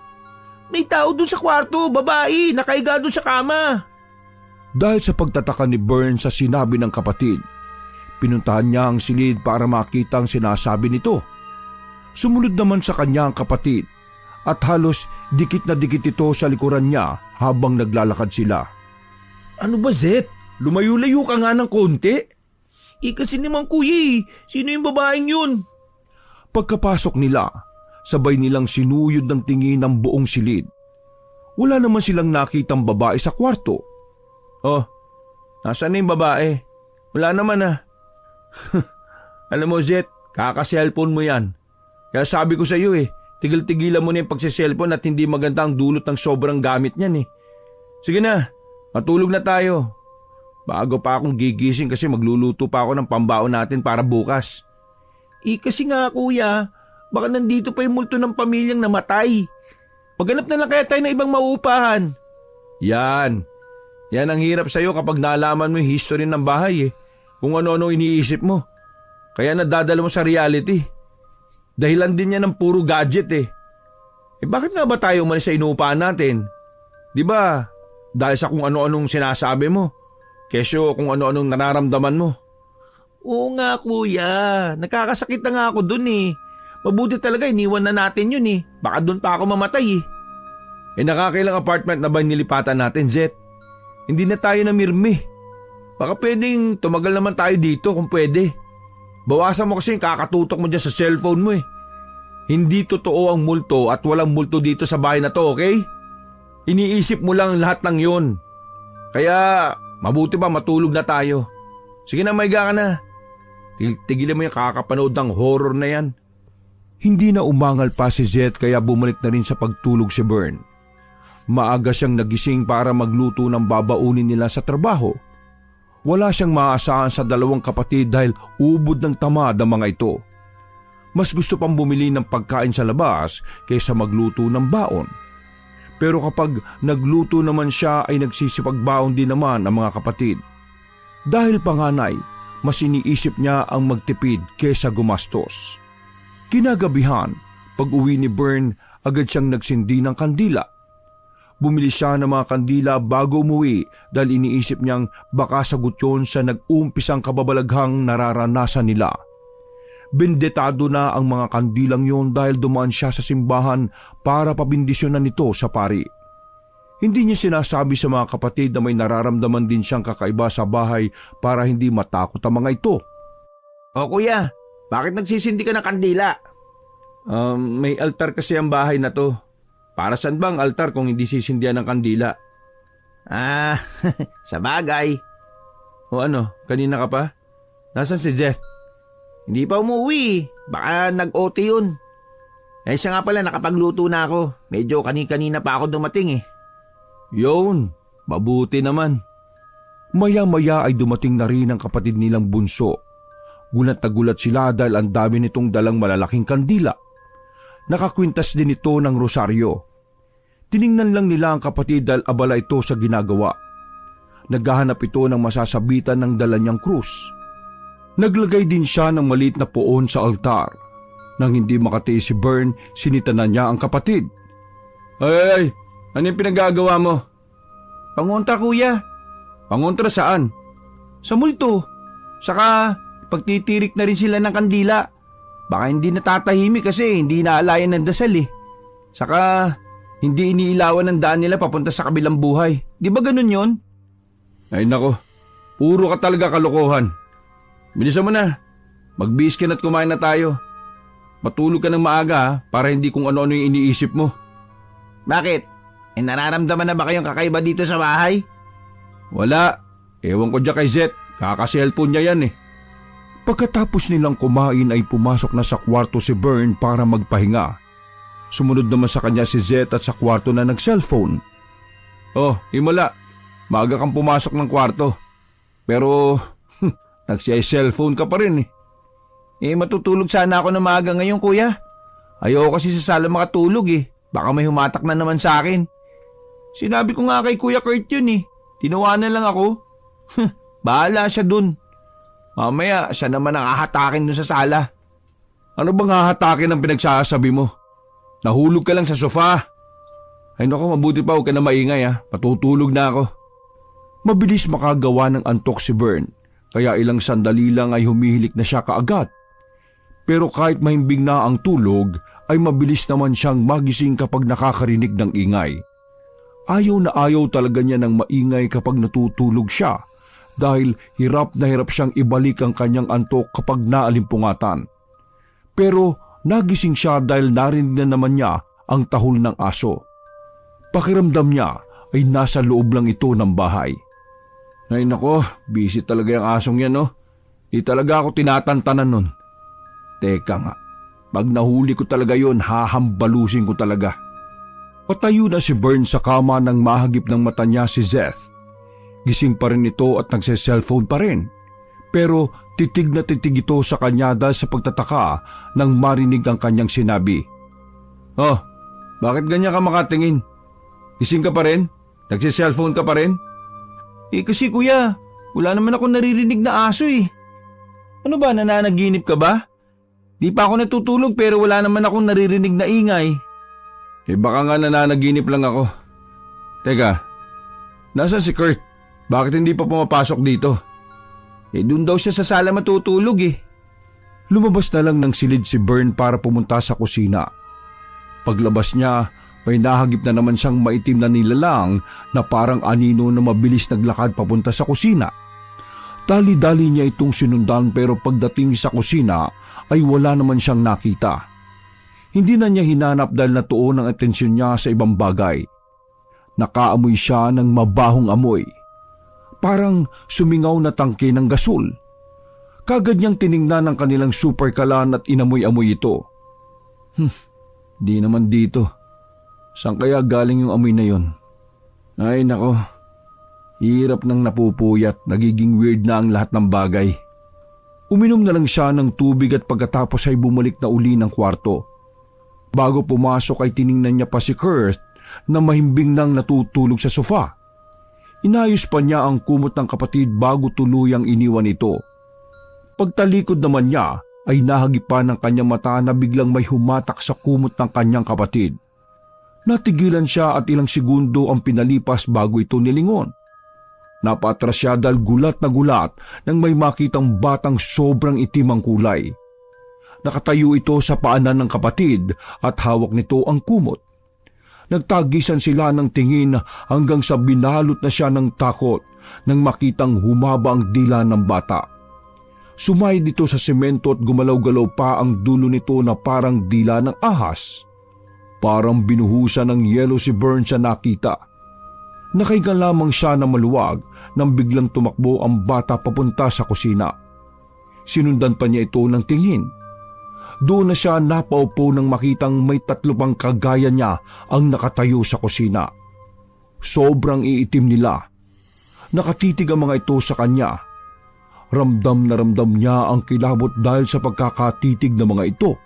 May tao doon sa kwarto, babae, nakahiga doon sa kama. Dahil sa pagtataka ni Bern sa sinabi ng kapatid, pinuntahan niya ang silid para makita ang sinasabi nito. Sumunod naman sa kanya ang kapatid at halos dikit na dikit ito sa likuran niya habang naglalakad sila. Ano ba, Zeth? Lumayo-layo ka nga ng konti. Kasi naman kuya sino yung babaeng yun? Pagkapasok nila, sabay nilang sinuyod ng tingin ang buong silid. Wala naman silang nakitang babae sa kwarto. Nasaan na yung babae? Wala naman ah. Alam mo, Zeth, kaka-cellphone mo yan. Kaya sabi ko sa iyo tigil-tigilan mo na yung pagsiselfon at hindi maganda ang dulot ng sobrang gamit niyan eh. Sige na, matulog na tayo. Bago pa akong gigising kasi magluluto pa ako ng pambaon natin para bukas. Kasi nga kuya, baka nandito pa yung multo ng pamilyang namatay. Maghanap na lang kaya tayo ng ibang mauupahan. Yan ang hirap sa'yo kapag nalaman mo yung history ng bahay Kung ano-ano iniisip mo. Kaya nadadala mo sa reality. Dahilan din yan ng puro gadget bakit nga ba tayo umalis sa inuupahan natin? Di ba? Dahil sa kung ano-anong sinasabi mo. Kesyo kung ano-anong nararamdaman mo. Oo nga kuya, nakakasakit na nga ako dun Mabuti talaga iniwan na natin yun Baka dun pa ako mamatay Nakakailang apartment na ba nilipatan natin, Zeth? Hindi na tayo namirmi. Baka pwedeng tumagal naman tayo dito kung pwede. Bawasan mo kasi yung kakatutok mo dyan sa cellphone mo Hindi totoo ang multo at walang multo dito sa bahay na to, okay? Iniisip mo lang lahat ng yon. Kaya Mabuti pa matulog na tayo. Sige na, maiga ka na. Tigilan mo yung kakapanood ng horror na yan. Hindi na umangal pa si Zeth kaya bumalik na rin sa pagtulog si Bern. Maaga siyang nagising para magluto ng babaunin nila sa trabaho. Wala siyang maaasahan sa dalawang kapatid dahil ubod ng tamad ang mga ito. Mas gusto pang bumili ng pagkain sa labas kaysa magluto ng baon. Pero kapag nagluto naman siya ay nagsisipagbaon din naman ang mga kapatid. Dahil panganay, mas iniisip niya ang magtipid kaysa gumastos. Kinagabihan, pag uwi ni Bern, agad siyang nagsindi ng kandila. Bumili siya ng mga kandila bago umuwi dahil iniisip niyang baka sagot yun sa nag-umpisang kababalaghang nararanasan nila. Bendetado na ang mga kandilang yon dahil dumaan siya sa simbahan para pabindisyonan nito sa pari. Hindi niya sinasabi sa mga kapatid na may nararamdaman din siyang kakaiba sa bahay para hindi matakot ang mga ito. O kuya, bakit nagsisindi ka ng kandila? May altar kasi ang bahay na to. Para saan ba ang altar kung hindi sisindihan ng kandila? Sa bagay. O ano, kanina ka pa? Nasaan si Jeff? Hindi pa umuwi. Baka nag-OT yun. Siya nga pala, nakapagluto na ako. Medyo kanina pa ako dumating eh. Yun, mabuti naman. Maya-maya ay dumating na rin ang kapatid nilang bunso. Gulat na gulat sila dahil ang dami nitong dalang malalaking kandila. Nakakwintas din ito ng rosaryo. Tiningnan lang nila ang kapatid dahil abala ito sa ginagawa. Naghahanap ito ng masasabitan ng dala niyang krus. Naglagay din siya ng maliit na poon sa altar. Nang hindi makatiis si Bern, sinitanan niya ang kapatid. Ay, ano yung pinagagawa mo? Pangontra kuya. Pangontra saan? Sa multo. Saka pagtitirik na rin sila ng kandila. Baka hindi natatahimik kasi hindi naalayan ng dasal eh. Saka hindi iniilawan ng daan nila papunta sa kabilang buhay. Di ba ganun yon? Ay nako, puro ka talaga kalokohan. Bilisan mo na. Magbihis ka na't kumain na tayo. Matulog ka ng maaga ha, para hindi kung ano-ano yung iniisip mo. Bakit? Nararamdaman na ba kayong kakaiba dito sa bahay? Wala. Ewan ko dyan kay Zeth. Kaka-cellphone niya yan eh. Pagkatapos nilang kumain ay pumasok na sa kwarto si Bern para magpahinga. Sumunod naman sa kanya si Zeth at sa kwarto na nag-cellphone. Oh, himala. Maaga kang pumasok ng kwarto. Pero nagsiya-cellphone ka pa rin eh. Matutulog sana ako na maaga ngayon kuya. Ayoko kasi sa sala makatulog eh. Baka may humatak na naman sa akin. Sinabi ko nga kay Kuya Kurt yun eh. Tinawanan lang ako. Bahala siya dun. Mamaya siya naman ang ahatakin dun sa sala. Ano bang hahatakin ang pinagsasabi mo? Nahulog ka lang sa sofa. Ay naku, mabuti pa huwag ka na maingay ha. Patutulog na ako. Mabilis makagawa ng antok si Bern. Kaya ilang sandali lang ay humihilik na siya kaagad. Pero kahit mahimbing na ang tulog, ay mabilis naman siyang magising kapag nakakarinig ng ingay. Ayaw na ayaw talaga niya ng maingay kapag natutulog siya dahil hirap na hirap siyang ibalik ang kanyang antok kapag naalimpungatan. Pero nagising siya dahil narinig na naman niya ang tahol ng aso. Pakiramdam niya ay nasa loob lang ito ng bahay. Ay nako, busy talaga yung asong yan no. Di talaga ako tinatantanan nun. Teka nga, pag nahuli ko talaga yon, hahambalusin ko talaga. Patayo na si Bern sa kama nang mahagip ng mata niya si Zeth. Gising pa rin ito at nagse-cellphone pa rin. Pero titig na titig ito sa kanya dahil sa pagtataka nang marinig ang kanyang sinabi. Oh, bakit ganyan ka makatingin? Gising ka pa rin? Nagse-cellphone ka pa rin? Kasi kuya, wala naman ako naririnig na aso eh. Ano ba, nananaginip ka ba? Di pa ako natutulog pero wala naman akong naririnig na ingay. Baka nga nananaginip lang ako. Teka, nasaan si Kurt? Bakit hindi pa pumapasok dito? Doon daw siya sa sala matutulog eh. Lumabas na lang ng silid si Bern para pumunta sa kusina. Paglabas niya, may nahagip na naman siyang maitim na nilalang na parang anino na mabilis naglakad papunta sa kusina. Dali-dali niya itong sinundan pero pagdating sa kusina ay wala naman siyang nakita. Hindi na niya hinanap dahil natuon ang atensyon niya sa ibang bagay. Nakaamoy siya ng mabahong amoy. parang sumingaw na tangke ng gasol. Kagad niyang tiningnan ang kanilang super kalan at inamoy-amoy ito. Di naman dito. Saan kaya galing yung amoy na yon? Ay nako, hirap nang napupuyat, nagiging weird na ang lahat ng bagay. Uminom na lang siya ng tubig at pagkatapos ay bumalik na uli ng kwarto. Bago pumasok ay tiningnan niya pa si Kurt na mahimbing nang natutulog sa sofa. Inayos pa niya ang kumot ng kapatid bago tuluyang iniwan ito. Pagtalikod naman niya ay nahagipan ng kanyang mata na biglang may humatak sa kumot ng kanyang kapatid. Natigilan siya at ilang segundo ang pinalipas bago ito nilingon. Napatras siya dahil gulat na gulat nang may makitang batang sobrang itim ang kulay. Nakatayo ito sa paanan ng kapatid at hawak nito ang kumot. Nagtagisan sila ng tingin hanggang sa binalot na siya ng takot nang makitang humaba ang dila ng bata. Sumay dito sa semento at gumalaw-galaw pa ang dulo nito na parang dila ng ahas. Parang binuhusan ng yelo si Bern sa nakita. Nakahiga lamang siya na maluwag nang biglang tumakbo ang bata papunta sa kusina. Sinundan pa niya ito ng tingin. Doon na siya napaupo nang makitang may 3 pang kagaya niya ang nakatayo sa kusina. Sobrang iitim nila. Nakatitig ang mga ito sa kanya. Ramdam na ramdam niya ang kilabot dahil sa pagkakatitig ng mga ito.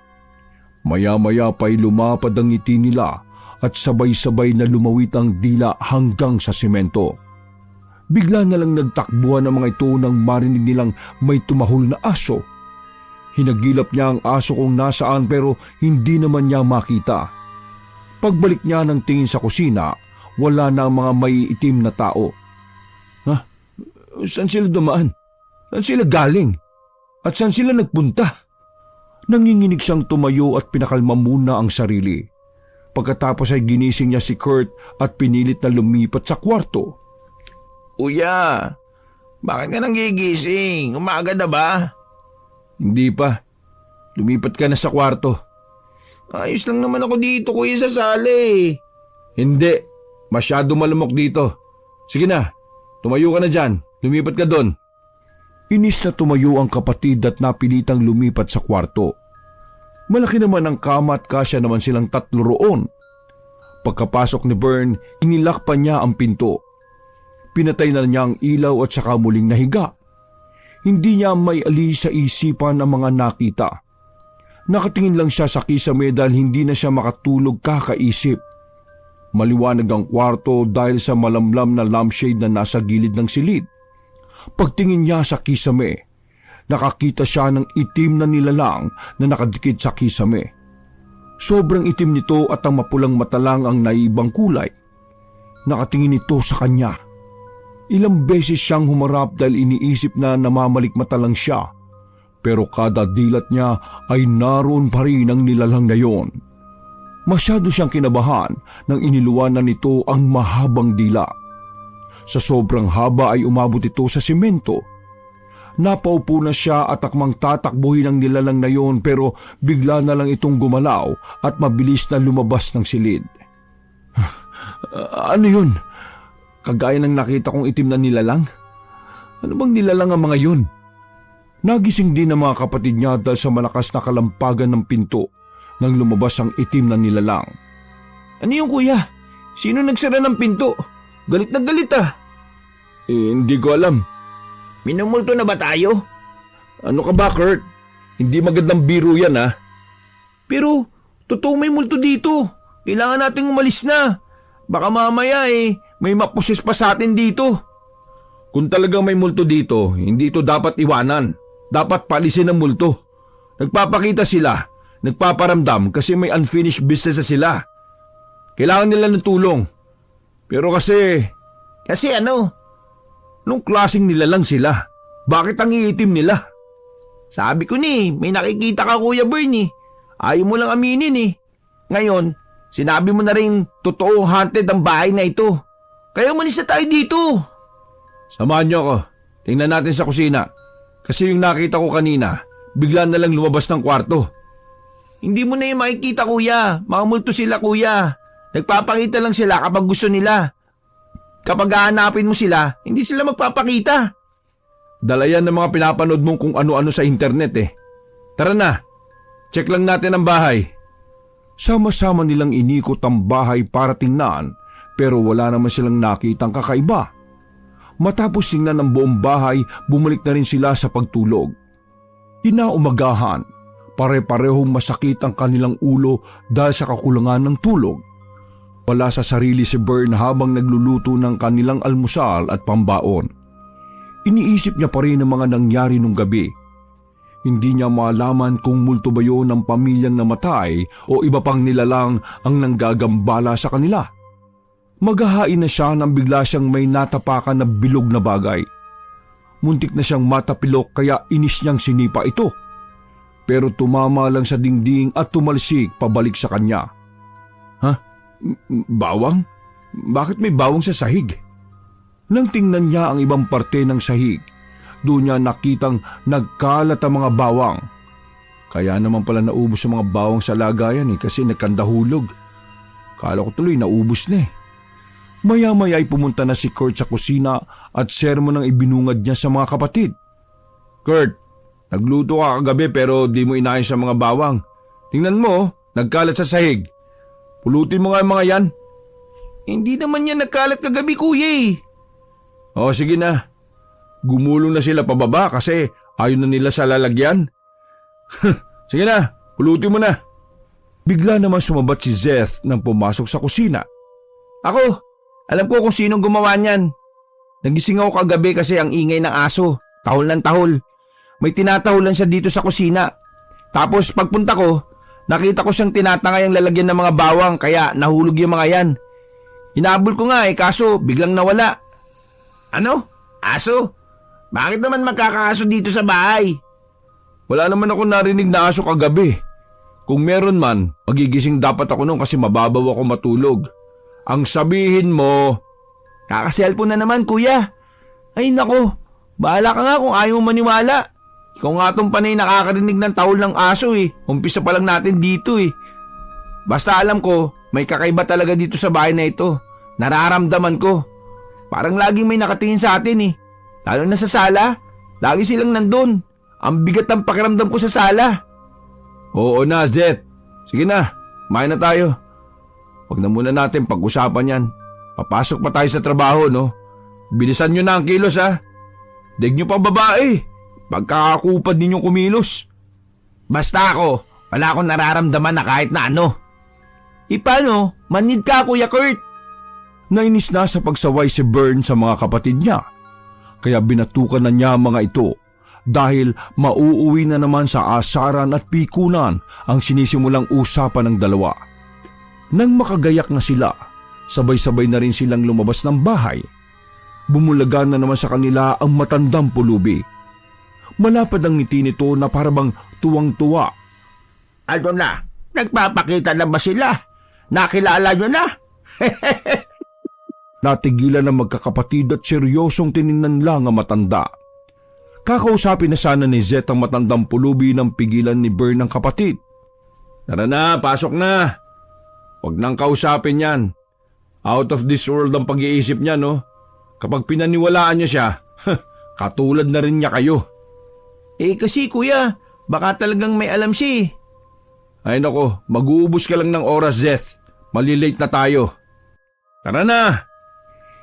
Maya-maya pa'y lumapad ang ngiti nila at sabay-sabay na lumawit ang dila hanggang sa semento. Bigla na lang nagtakbuhan ang mga ito nang marinig nilang may tumahol na aso. Hinagilap niya ang aso kung nasaan pero hindi naman niya makita. Pagbalik niya ng tingin sa kusina, wala na ang mga may itim na tao. Saan sila dumaan? Saan sila galing? At saan sila nagpunta? Nanginginig siyang tumayo at pinakalma muna ang sarili. Pagkatapos ay ginising niya si Kurt at pinilit na lumipat sa kwarto. Kuya, bakit ka nang gigising? Umaga na ba? Hindi pa. Lumipat ka na sa kwarto. Ayos lang naman ako dito, kuya, sa sali. Hindi. Masyado malamok dito. Sige na, tumayo ka na dyan. Lumipat ka doon. Inis na tumayo ang kapatid at napilitang lumipat sa kwarto. Malaki naman ang kama at kasya naman silang 3 roon. Pagkapasok ni Bern, inilak pa niya ang pinto. Pinatay na niya ang ilaw at saka muling nahiga. Hindi niya may alis sa isipan ang mga nakita. Nakatingin lang siya sa kisame dahil hindi na siya makatulog kakaisip. Maliwanag ang kwarto dahil sa malamlam na lampshade na nasa gilid ng silid. Pagtingin niya sa kisame, nakakita siya ng itim na nilalang na nakadikit sa kisame. Sobrang itim nito at ang mapulang mata lang ang naibang kulay. Nakatingin ito sa kanya. Ilang beses siyang humarap dahil iniisip na namamalikmata lang siya. Pero kada dilat niya ay naroon pa rin ang nilalang na yon. Masyado siyang kinabahan nang iniluwanan nito ang mahabang dila. Sa sobrang haba ay umabot ito sa simento. Napaupo na siya at akmang tatakbuhin ang nilalang na yon pero bigla na lang itong gumalaw at mabilis na lumabas ng silid. Ano yun? Kagaya ng nakita kong itim na nilalang? Ano bang nilalang ang mga yun? Nagising din ang mga kapatid niya dahil sa malakas na kalampagan ng pinto nang lumabas ang itim na nilalang. Ano yung kuya? Sino nagsara ng pinto? Galit na galit ah. Hindi ko alam. Minumulto na ba tayo? Ano ka ba, Kurt? Hindi magandang biro yan ah. Pero totoo may multo dito. Kailangan nating umalis na. Baka mamaya may mapusis pa sa atin dito. Kung talagang may multo dito, hindi ito dapat iwanan. Dapat palisin ang multo. Nagpapakita sila, nagpaparamdam kasi may unfinished business na sila. Kailangan nila ng tulong. Pero kasi... Kasi ano? Nung klaseng nilalang sila, bakit ang iitim nila? Sabi ko may nakikita ka Kuya Bern Ayaw mo lang aminin Ngayon, sinabi mo na rin totoo haunted ang bahay na ito. Kaya umalis na tayo dito. Samahan niyo ako. Tingnan natin sa kusina. Kasi yung nakita ko kanina, bigla na lang lumabas ng kwarto. Hindi mo na yung makikita kuya. Mga multo sila kuya. Nagpapakita lang sila kapag gusto nila. Kapag hahanapin mo sila, hindi sila magpapakita. Dala yan ng mga pinapanood mong kung ano-ano sa internet eh. Tara na, check lang natin ang bahay. Sama-sama nilang inikot ang bahay para tingnan pero wala naman silang nakitang kakaiba. Matapos tingnan ang buong bahay, bumalik na rin sila sa pagtulog. Inaumagahan, pare-parehong masakit ang kanilang ulo dahil sa kakulangan ng tulog. Wala sa sarili si Bern habang nagluluto ng kanilang almusal at pambaon. Iniisip niya pa rin ang mga nangyari nung gabi. Hindi niya malaman kung multo ba yun ng pamilyang namatay o iba pang nilalang ang nanggagambala sa kanila. Maghahain na siya nang bigla siyang may natapakan na bilog na bagay. Muntik na siyang matapilok kaya inis niyang sinipa ito. Pero tumama lang sa dingding at tumalsik pabalik sa kanya. Ha? Bawang? Bakit may bawang sa sahig? Nang tingnan niya ang ibang parte ng sahig, doon niya nakitang nagkalat ang mga bawang. Kaya naman pala naubos ang mga bawang sa lagayan kasi nagkandahulog. Kala ko tuloy naubos na eh. Maya-maya ay pumunta na si Kurt sa kusina at sermon ang ibinungad niya sa mga kapatid. Kurt, nagluto ka kagabi pero di mo inahin sa mga bawang. Tingnan mo, nagkalat sa sahig. Pulutin mo nga ang mga yan. Hindi naman yan nagkalat kagabi kuya eh. O sige na. Gumulong na sila pababa kasi ayaw na nila sa lalagyan. Sige na, pulutin mo na. Bigla naman sumabat si Zeth nang pumasok sa kusina. Ako, alam ko kung sinong gumawa niyan. Nagising ako kagabi kasi ang ingay ng aso. Tahol ng tahol. May tinatahulan siya dito sa kusina. Tapos pagpunta ko, nakita ko siyang tinatangay ang lalagyan ng mga bawang kaya nahulog yung mga yan. Hinabol ko nga kaso biglang nawala. Ano? Aso? Bakit naman magkakaaso dito sa bahay? Wala naman ako narinig na aso kagabi. Kung meron man, magigising dapat ako noon kasi mababaw ako matulog. Ang sabihin mo, kakaselfon na naman kuya. Ay nako, bahala ka nga kung ayaw maniwala. Ikaw nga tong panay nakakarinig ng tahol ng aso eh. Umpisa pa lang natin dito eh. Basta alam ko, may kakaiba talaga dito sa bahay na ito. Nararamdaman ko. Parang laging may nakatingin sa atin eh. Lalo na sa sala, lagi silang nandun. Ang bigat ng pakiramdam ko sa sala. Oo na, Zeth. Sige na, kumain na tayo. Huwag na muna natin pag-usapan yan. Papasok pa tayo sa trabaho, no? Bilisan nyo na ang kilos, ha? Dig nyo pa babae. Pagkakakupad ninyong kumilos. Basta ako, wala akong nararamdaman na kahit na ano. Paano? Manid ka, Kuya Kurt. Nainis na sa pagsaway si Bern sa mga kapatid niya. Kaya binatukan na niya ang mga ito dahil mauuwi na naman sa asaran at pikunan ang sinisimulang usapan ng dalawa. Nang makagayak na sila, sabay-sabay na rin silang lumabas ng bahay. Bumulagan na naman sa kanila ang matandang pulubi. Malapad ang ngiti nito na parabang tuwang-tuwa. Ano na? Nagpapakita na ba sila? Nakilala nyo na? Natigilan ng magkakapatid at seryosong tiningnan lang ang matanda. Kakausapin na sana ni Zeth ang matandang pulubi nang pigilan ni Bern ang kapatid. Tara na, pasok na. Huwag nang kausapin yan. Out of this world ang pag-iisip niya, no? Kapag pinaniwalaan niya siya, katulad na rin niya kayo. Kasi kuya, baka talagang may alam siya eh. Ay nako, mag-uubos ka lang ng oras, Zeth. Malilate na tayo. Tara na!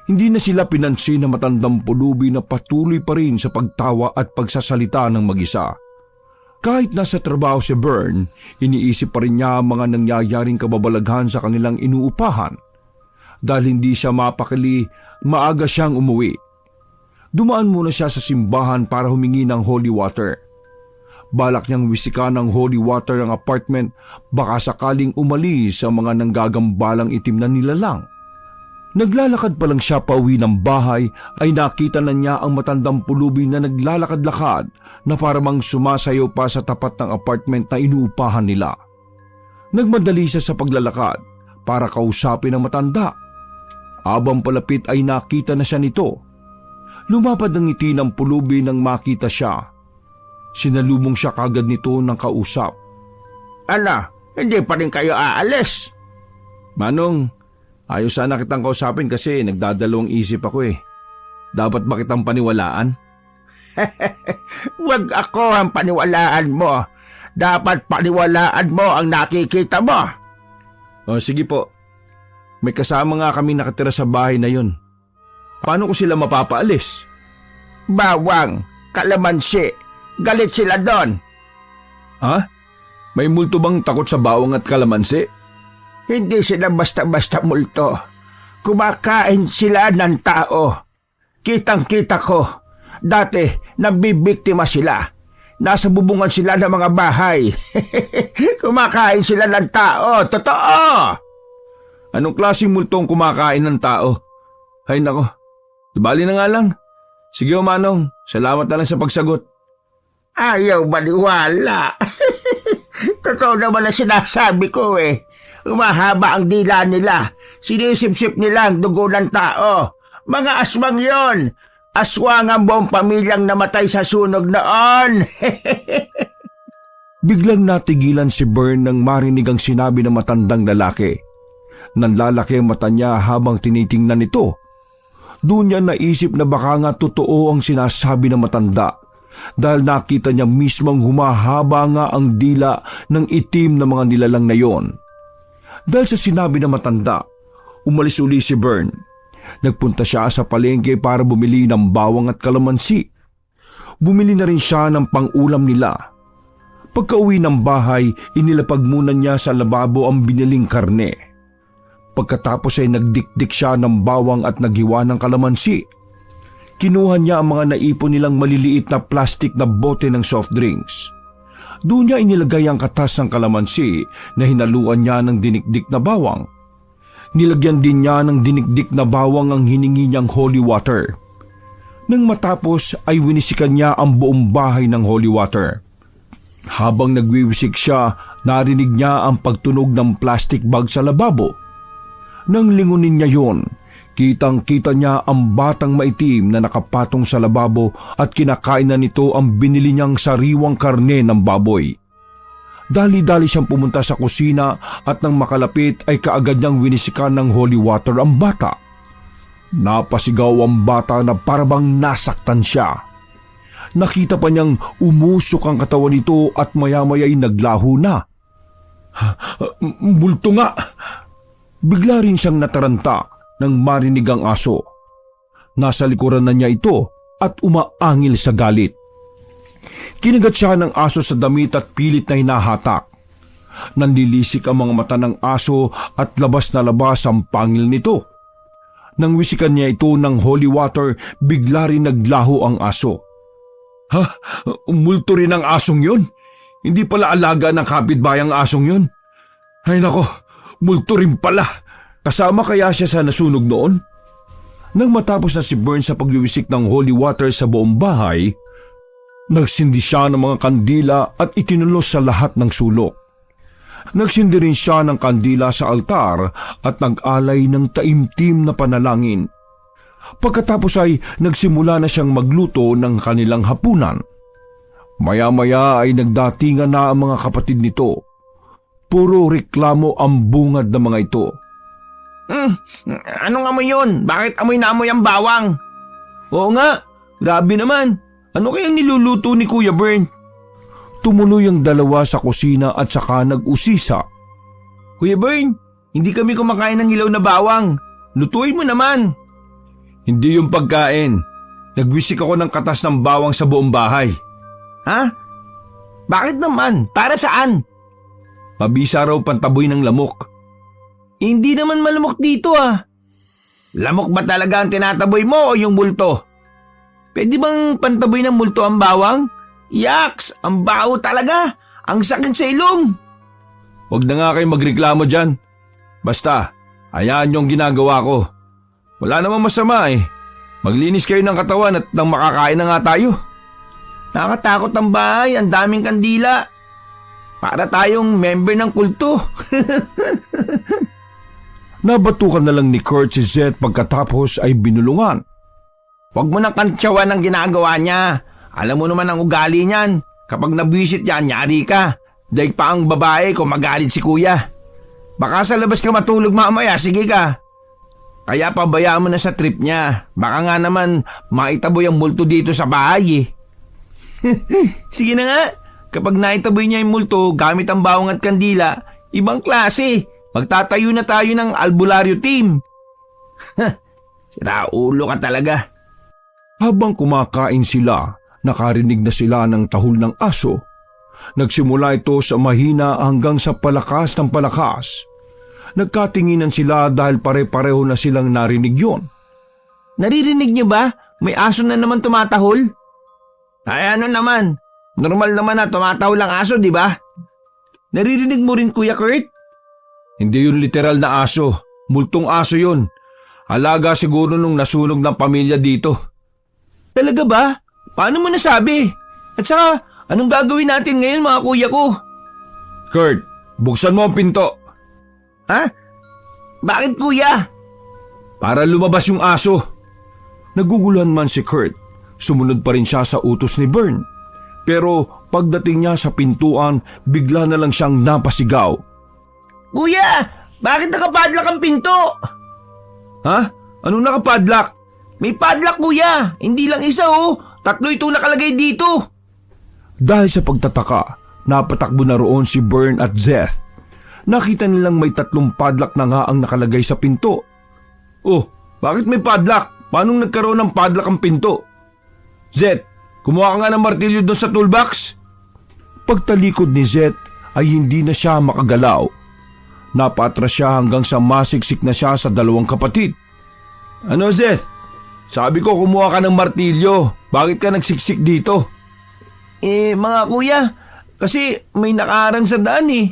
Hindi na sila pinansin na matandang pulubi na patuloy pa rin sa pagtawa at pagsasalita ng mag-isa. Kahit nasa trabaho si Bern, iniisip pa rin niya ang mga nangyayaring kababalaghan sa kanilang inuupahan. Dahil hindi siya mapakali, maaga siyang umuwi. Dumaan muna siya sa simbahan para humingi ng holy water. Balak niyang wisikan ng holy water ang apartment baka sakaling umalis ang mga nanggagambalang itim na nilalang. Naglalakad pa lang siya pauwi ng bahay ay nakita na niya ang matandang pulubi na naglalakad-lakad na paramang sumasayaw pa sa tapat ng apartment na inuupahan nila. Nagmadali siya sa paglalakad para kausapin ang matanda. Habang palapit ay nakita na siya nito. Lumapad ang ngiti ng pulubi nang makita siya. Sinalubong siya kagad nito ng kausap. Ala, hindi pa rin kayo aalis? Manong, Ayos sana kitang kausapin kasi nagdadalawang isip ako eh. Dapat ba kitang paniwalaan? Huwag ako ang paniwalaan mo. Dapat paniwalaan mo ang nakikita mo. O sige po. May kasama nga kami nakatira sa bahay na yun. Paano ko sila mapapaalis? Bawang, kalamansi, galit sila doon. Ha? May multo bang takot sa bawang at kalamansi? Hindi sila basta-basta multo. Kumakain sila ng tao. Kitang-kita ko. Dati, nabibiktima sila. Nasa bubungan sila ng mga bahay. Kumakain sila ng tao. Totoo! Anong klaseng multo ang kumakain ng tao? Ay nako, ibali na nga lang. Sige o Manong, salamat na lang sa pagsagot. Ayaw maniwala. Totoo naman ang sinasabi ko eh. Umahaba ang dila nila. Sinisip-sip nila ang dugo ng tao. Mga aswang yon. Aswang ang buong pamilyang namatay sa sunog noon. Biglang natigilan si Bern nang marinig ang sinabi ng matandang lalaki. Nanlalaki ang mata niya habang tinitingnan ito. Doon niya naisip na baka nga totoo ang sinasabi ng matanda dahil nakita niya mismong humahaba nga ang dila ng itim na mga nilalang na yon. Dahil sa sinabi ng matanda, umalis uli si Bern. Nagpunta siya sa palengke para bumili ng bawang at kalamansi. Bumili na rin siya ng pang-ulam nila. Pagka-uwi ng bahay, inilapag muna niya sa lababo ang biniling karne. Pagkatapos ay nagdikdik siya ng bawang at naghiwa ng kalamansi. Kinuha niya ang mga naipon nilang maliliit na plastic na bote ng soft drinks. Doon niya inilagay ang katas ng kalamansi na hinaluan niya ng dinikdik na bawang. Nilagyan din niya ng dinikdik na bawang ang hiningi niyang holy water. Nang matapos ay winisikan niya ang buong bahay ng holy water. Habang nagwiwisik siya, narinig niya ang pagtunog ng plastic bag sa lababo. Nang lingunin niya yon, kitang-kita niya ang batang maitim na nakapatong sa lababo at kinakain na nito ang binili niyang sariwang karne ng baboy. Dali-dali siyang pumunta sa kusina at nang makalapit ay kaagad niyang winisikan ng holy water ang bata. Napasigaw ang bata na parabang nasaktan siya. Nakita pa niyang umusok ang katawan nito at maya-maya'y naglaho na. Multo nga! Bigla rin siyang nataranta nang marinig ang aso. Nasa likuran na niya ito at umaangil sa galit. Kinagat siya ng aso sa damit at pilit na hinahatak. Nanlilisik ang mga mata ng aso at labas na labas ang pangil nito. Nang wisikan niya ito ng holy water, bigla rin naglaho ang aso. Ha? Multo rin ang asong yun? Hindi pala alaga ng kapitbayang asong yun? Ay nako, multo rin pala. Kasama kaya siya sa nasunog noon? Nang matapos na si Bern sa pagwiwisik ng holy water sa buong bahay, nagsindi siya ng mga kandila at itinulos sa lahat ng sulok. Nagsindi rin siya ng kandila sa altar at nag-alay ng taimtim na panalangin. Pagkatapos ay nagsimula na siyang magluto ng kanilang hapunan. Maya-maya ay nagdatingan na ang mga kapatid nito. Puro reklamo ang bungad ng mga ito. Anong amoy yun? Bakit amoy na amoy ang bawang? Oo nga, grabe naman. Ano kayang niluluto ni Kuya Bern? Tumuloy ang dalawa sa kusina at saka nag-usisa. Kuya Bern, hindi kami kumakain ng hilaw na bawang. Lutuin mo naman. Hindi yung pagkain. Nagwisik ako ng katas ng bawang sa buong bahay. Ha? Bakit naman? Para saan? Mabisa raw pantaboy ng lamok. Hindi naman malamok dito ah. Lamok ba talaga ang tinataboy mo o yung multo? Pwede bang pantaboy ng multo ang bawang? Yaks! Ang baho talaga! Ang sakit sa ilong! Huwag na nga kayo magreklamo dyan. Basta, hayaan yung ginagawa ko. Wala namang masama eh. Maglinis kayo ng katawan at nang makakain na nga tayo. Nakakatakot ang bahay, ang daming kandila. Para tayong member ng kulto. Nabatukan na lang ni Kurt si Zed pagkatapos ay binulungan. Huwag mo nang kantsawan ang ginagawa niya. Alam mo naman ang ugali niyan. Kapag nabwisit yan, nyari ka. Daig pa ang babae kung magalit si kuya. Baka sa labas ka matulog mamaya, sige ka. Kaya pabayaan mo na sa trip niya. Baka nga naman maitaboy ang multo dito sa bahay eh. Sige na nga, kapag naitaboy niya yung multo gamit ang bawang at kandila, ibang klase. Magtatayo na tayo ng albularyo team. Sira ulo ka talaga. Habang kumakain sila, nakarinig na sila ng tahol ng aso. Nagsimula ito sa mahina hanggang sa palakas ng palakas. Nagkatinginan sila dahil pare-pareho na silang narinig yon. Naririnig niyo ba? May aso na naman tumatahol. Ay ano naman, normal naman na tumatahol ang aso, di ba? Naririnig mo rin, Kuya Kurt? Hindi yun literal na aso, multong aso yun. Alaga siguro nung nasunog ng pamilya dito. Talaga ba? Paano mo nasabi? At saka, anong gagawin natin ngayon mga kuya ko? Kurt, buksan mo ang pinto. Ha? Bakit kuya? Para lumabas yung aso. Naguguluhan man si Kurt, sumunod pa rin siya sa utos ni Bern. Pero pagdating niya sa pintuan, bigla na lang siyang napasigaw. Kuya, bakit nakapadlock ang pinto? Ha? Anong nakapadlock? May padlock kuya, hindi lang isa oh. 3 ito nakalagay dito. Dahil sa pagtataka, napatakbo na roon si Bern at Zeth. Nakita nilang may 3 padlock na nga ang nakalagay sa pinto. Oh, bakit may padlock? Paano nagkaroon ng padlock ang pinto? Zeth, kumuha ka nga ng martilyo doon sa toolbox. Pagtalikod ni Zeth ay hindi na siya makagalaw. Napatras siya hanggang sa masiksik na siya sa 2 kapatid. Ano Zeth? Sabi ko kumuha ka ng martilyo. Bakit ka nagsiksik dito? Mga kuya, kasi may nakaharang sa daan eh.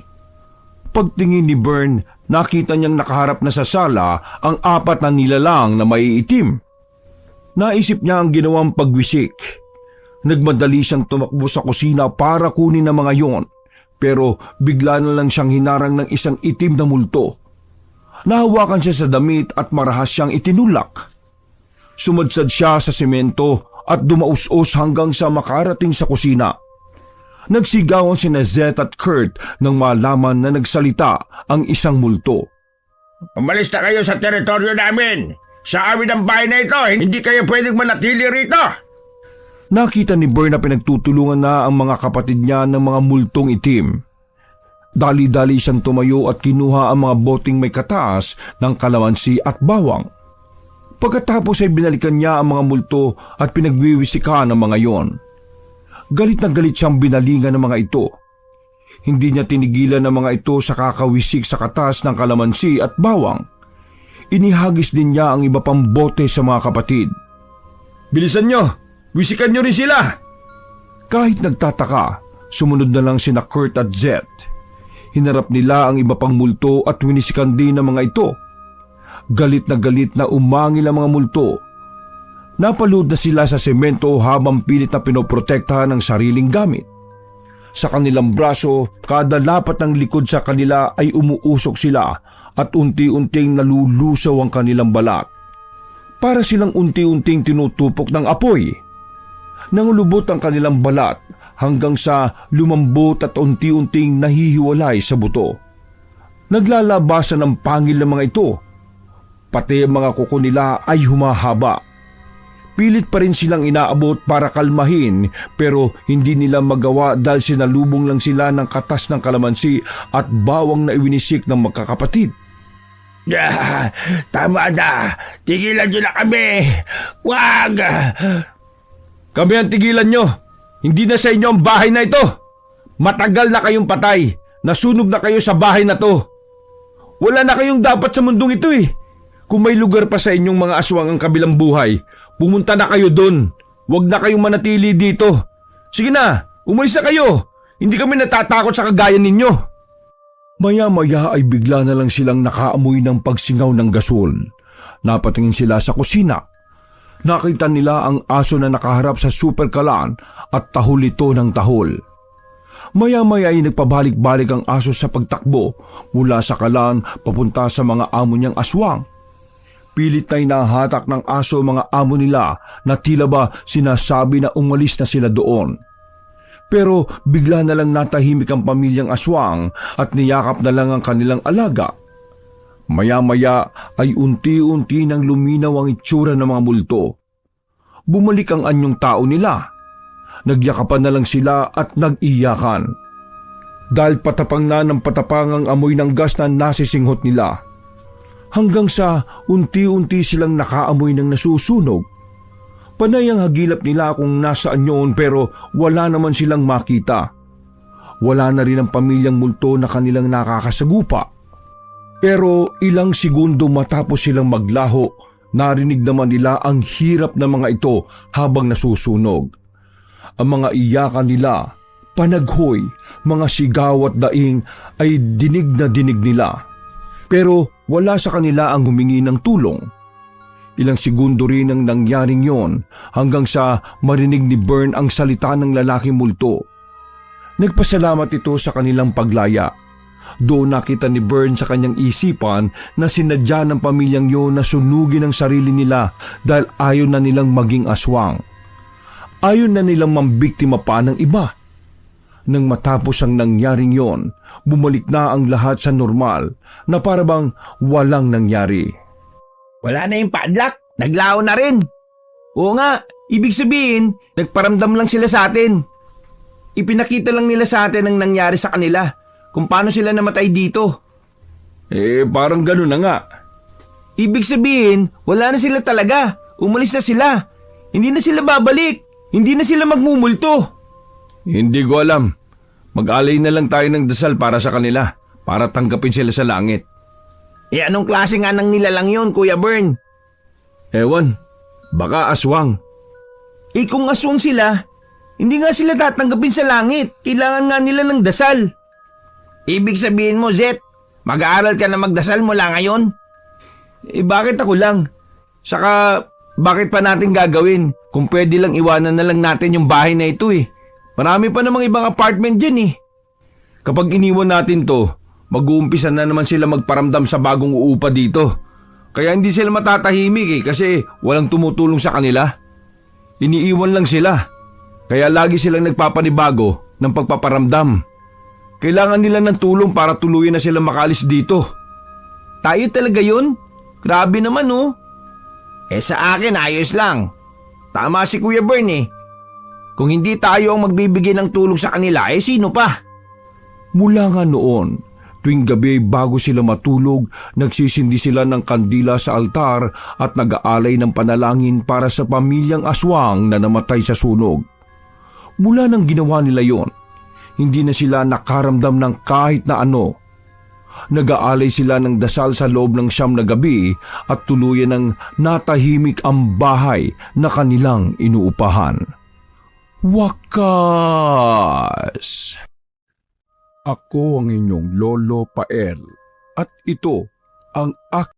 Pagtingin ni Bern, nakita niyang nakaharap na sa sala ang 4 na nilalang na maiitim. Naisip niya ang ginawang pagwisik. Nagmadali siyang tumakbo sa kusina para kunin ang mga yon. Pero bigla na lang siyang hinarang ng isang itim na multo. Nahawakan siya sa damit at marahas siyang itinulak. Sumadsad siya sa semento at dumaus-os hanggang sa makarating sa kusina. Nagsigawan sina Zeth at Kurt nang malaman na nagsalita ang isang multo. Umalis na kayo sa teritoryo namin. Sa amin ang bahay na ito, hindi kayo pwedeng manatili rito. Nakita ni Bern na pinagtutulungan na ang mga kapatid niya ng mga multong itim. Dali-dali siyang tumayo at kinuha ang mga boting may kataas ng kalamansi at bawang. Pagkatapos ay binalikan niya ang mga multo at pinagwiwisikan ang mga yon. Galit na galit siyang binalingan ng mga ito. Hindi niya tinigilan ang mga ito sa kakawisik sa katas ng kalamansi at bawang. Inihagis din niya ang iba pang bote sa mga kapatid. Bilisan niyo! Wisikan niyo rin sila! Kahit nagtataka, sumunod na lang sina Kurt at Zeth. Hinarap nila ang iba pang multo at winisikan din ang mga ito. Galit na umangil ang mga multo. Napalood na sila sa semento habang pilit na pinoprotektahan ang sariling gamit. Sa kanilang braso, kada lapat ng likod sa kanila ay umuusok sila at unti-unting nalulusaw ang kanilang balat. Para silang unti-unting tinutupok ng apoy. Nangulubot ang kanilang balat hanggang sa lumambot at unti-unting nahihiwalay sa buto. Naglalabasan ng pangil ng mga ito. Pati ang mga kuko nila ay humahaba. Pilit pa rin silang inaabot para kalmahin pero hindi nila magawa dahil sinalubong lang sila ng katas ng kalamansi at bawang na iwinisik ng magkakapatid. Tama na! Tigilan niyo na kami! Wag! Kami ang tigilan nyo! Hindi na sa inyo ang bahay na ito! Matagal na kayong patay! Nasunog na kayo sa bahay na to! Wala na kayong dapat sa mundong ito eh! Kung may lugar pa sa inyong mga aswang ang kabilang buhay, pumunta na kayo doon. Huwag na kayong manatili dito. Sige na, umalis na kayo. Hindi kami natatakot sa kagaya ninyo. Maya-maya ay bigla na lang silang nakaamoy ng pagsingaw ng gasol. Napatingin sila sa kusina. Nakita nila ang aso na nakaharap sa superkalan at tahol ito ng tahol. Maya-maya ay nagpabalik-balik ang aso sa pagtakbo mula sa kalan papunta sa mga amo niyang aswang. Pilit na inahatak ng aso mga amo nila na tila ba sinasabi na umalis na sila doon. Pero bigla na lang natahimik ang pamilyang aswang at niyakap na lang ang kanilang alaga. Maya-maya ay unti-unti nang luminaw ang itsura ng mga multo. Bumalik ang anyong tao nila. Nagyakapan na lang sila at nag-iyakan. Dahil patapang na ng patapang ang amoy ng gas na nasisinghot nila. Hanggang sa unti-unti silang nakaamoy ng nasusunog. Panay ang hagilap nila kung nasaan yun pero wala naman silang makita. Wala na rin ang pamilyang multo na kanilang nakakasagupa. Pero ilang segundo matapos silang maglaho, narinig naman nila ang hirap ng mga ito habang nasusunog. Ang mga iyakan nila, panaghoy, mga sigaw at daing ay dinig na dinig nila. Pero wala sa kanila ang humingi ng tulong. Ilang segundo rin ang nangyaring yon hanggang sa marinig ni Bern ang salita ng lalaking multo. Nagpasalamat ito sa kanilang paglaya. Doon nakita ni Bern sa kanyang isipan na sinadya ng pamilyang yon na sunugin ang sarili nila dahil ayaw na nilang maging aswang. Ayaw na nilang mambiktima pa ng iba. Nang matapos ang nangyaring yon, bumalik na ang lahat sa normal na parabang walang nangyari. Wala na yung padlock, naglaho na rin. Oo nga, ibig sabihin, nagparamdam lang sila sa atin. Ipinakita lang nila sa atin ang nangyari sa kanila, kung paano sila namatay dito. Parang gano'n na nga. Ibig sabihin, wala na sila talaga. Umalis na sila. Hindi na sila babalik. Hindi na sila magmumulto. Hindi ko alam. Mag-alay na lang tayo ng dasal para sa kanila, para tanggapin sila sa langit. Anong klase nga ng nilalang yun, Kuya Bern? Ewan, baka aswang. Kung aswang sila, hindi nga sila tatanggapin sa langit. Kailangan nga nila ng dasal. Ibig sabihin mo, Zet, mag-aaral ka na magdasal mula ngayon? Bakit ako lang? Saka, bakit pa natin gagawin kung pwede lang iwanan na lang natin yung bahay na ito eh? Marami pa namang ibang apartment dyan eh. Kapag iniwan natin to, mag-uumpisa na naman sila magparamdam sa bagong uupa dito. Kaya hindi sila matatahimik kasi walang tumutulong sa kanila. Iniiwan lang sila. Kaya lagi silang nagpapanibago ng pagpaparamdam. Kailangan nila ng tulong para tuluyan na sila makaalis dito. Tayo talaga yun? Grabe naman oh. Sa akin ayos lang. Tama si Kuya Bern eh. Kung hindi tayo ang magbibigay ng tulong sa kanila, sino pa? Mula nga noon, tuwing gabi bago sila matulog, nagsisindi sila ng kandila sa altar at nag-aalay ng panalangin para sa pamilyang aswang na namatay sa sunog. Mula nang ginawa nila yon, hindi na sila nakaramdam ng kahit na ano. Nag-aalay sila ng dasal sa loob ng 9 na gabi at tuluyan ng natahimik ang bahay na kanilang inuupahan. Wakas! Ako ang inyong Lolo Pael at ito ang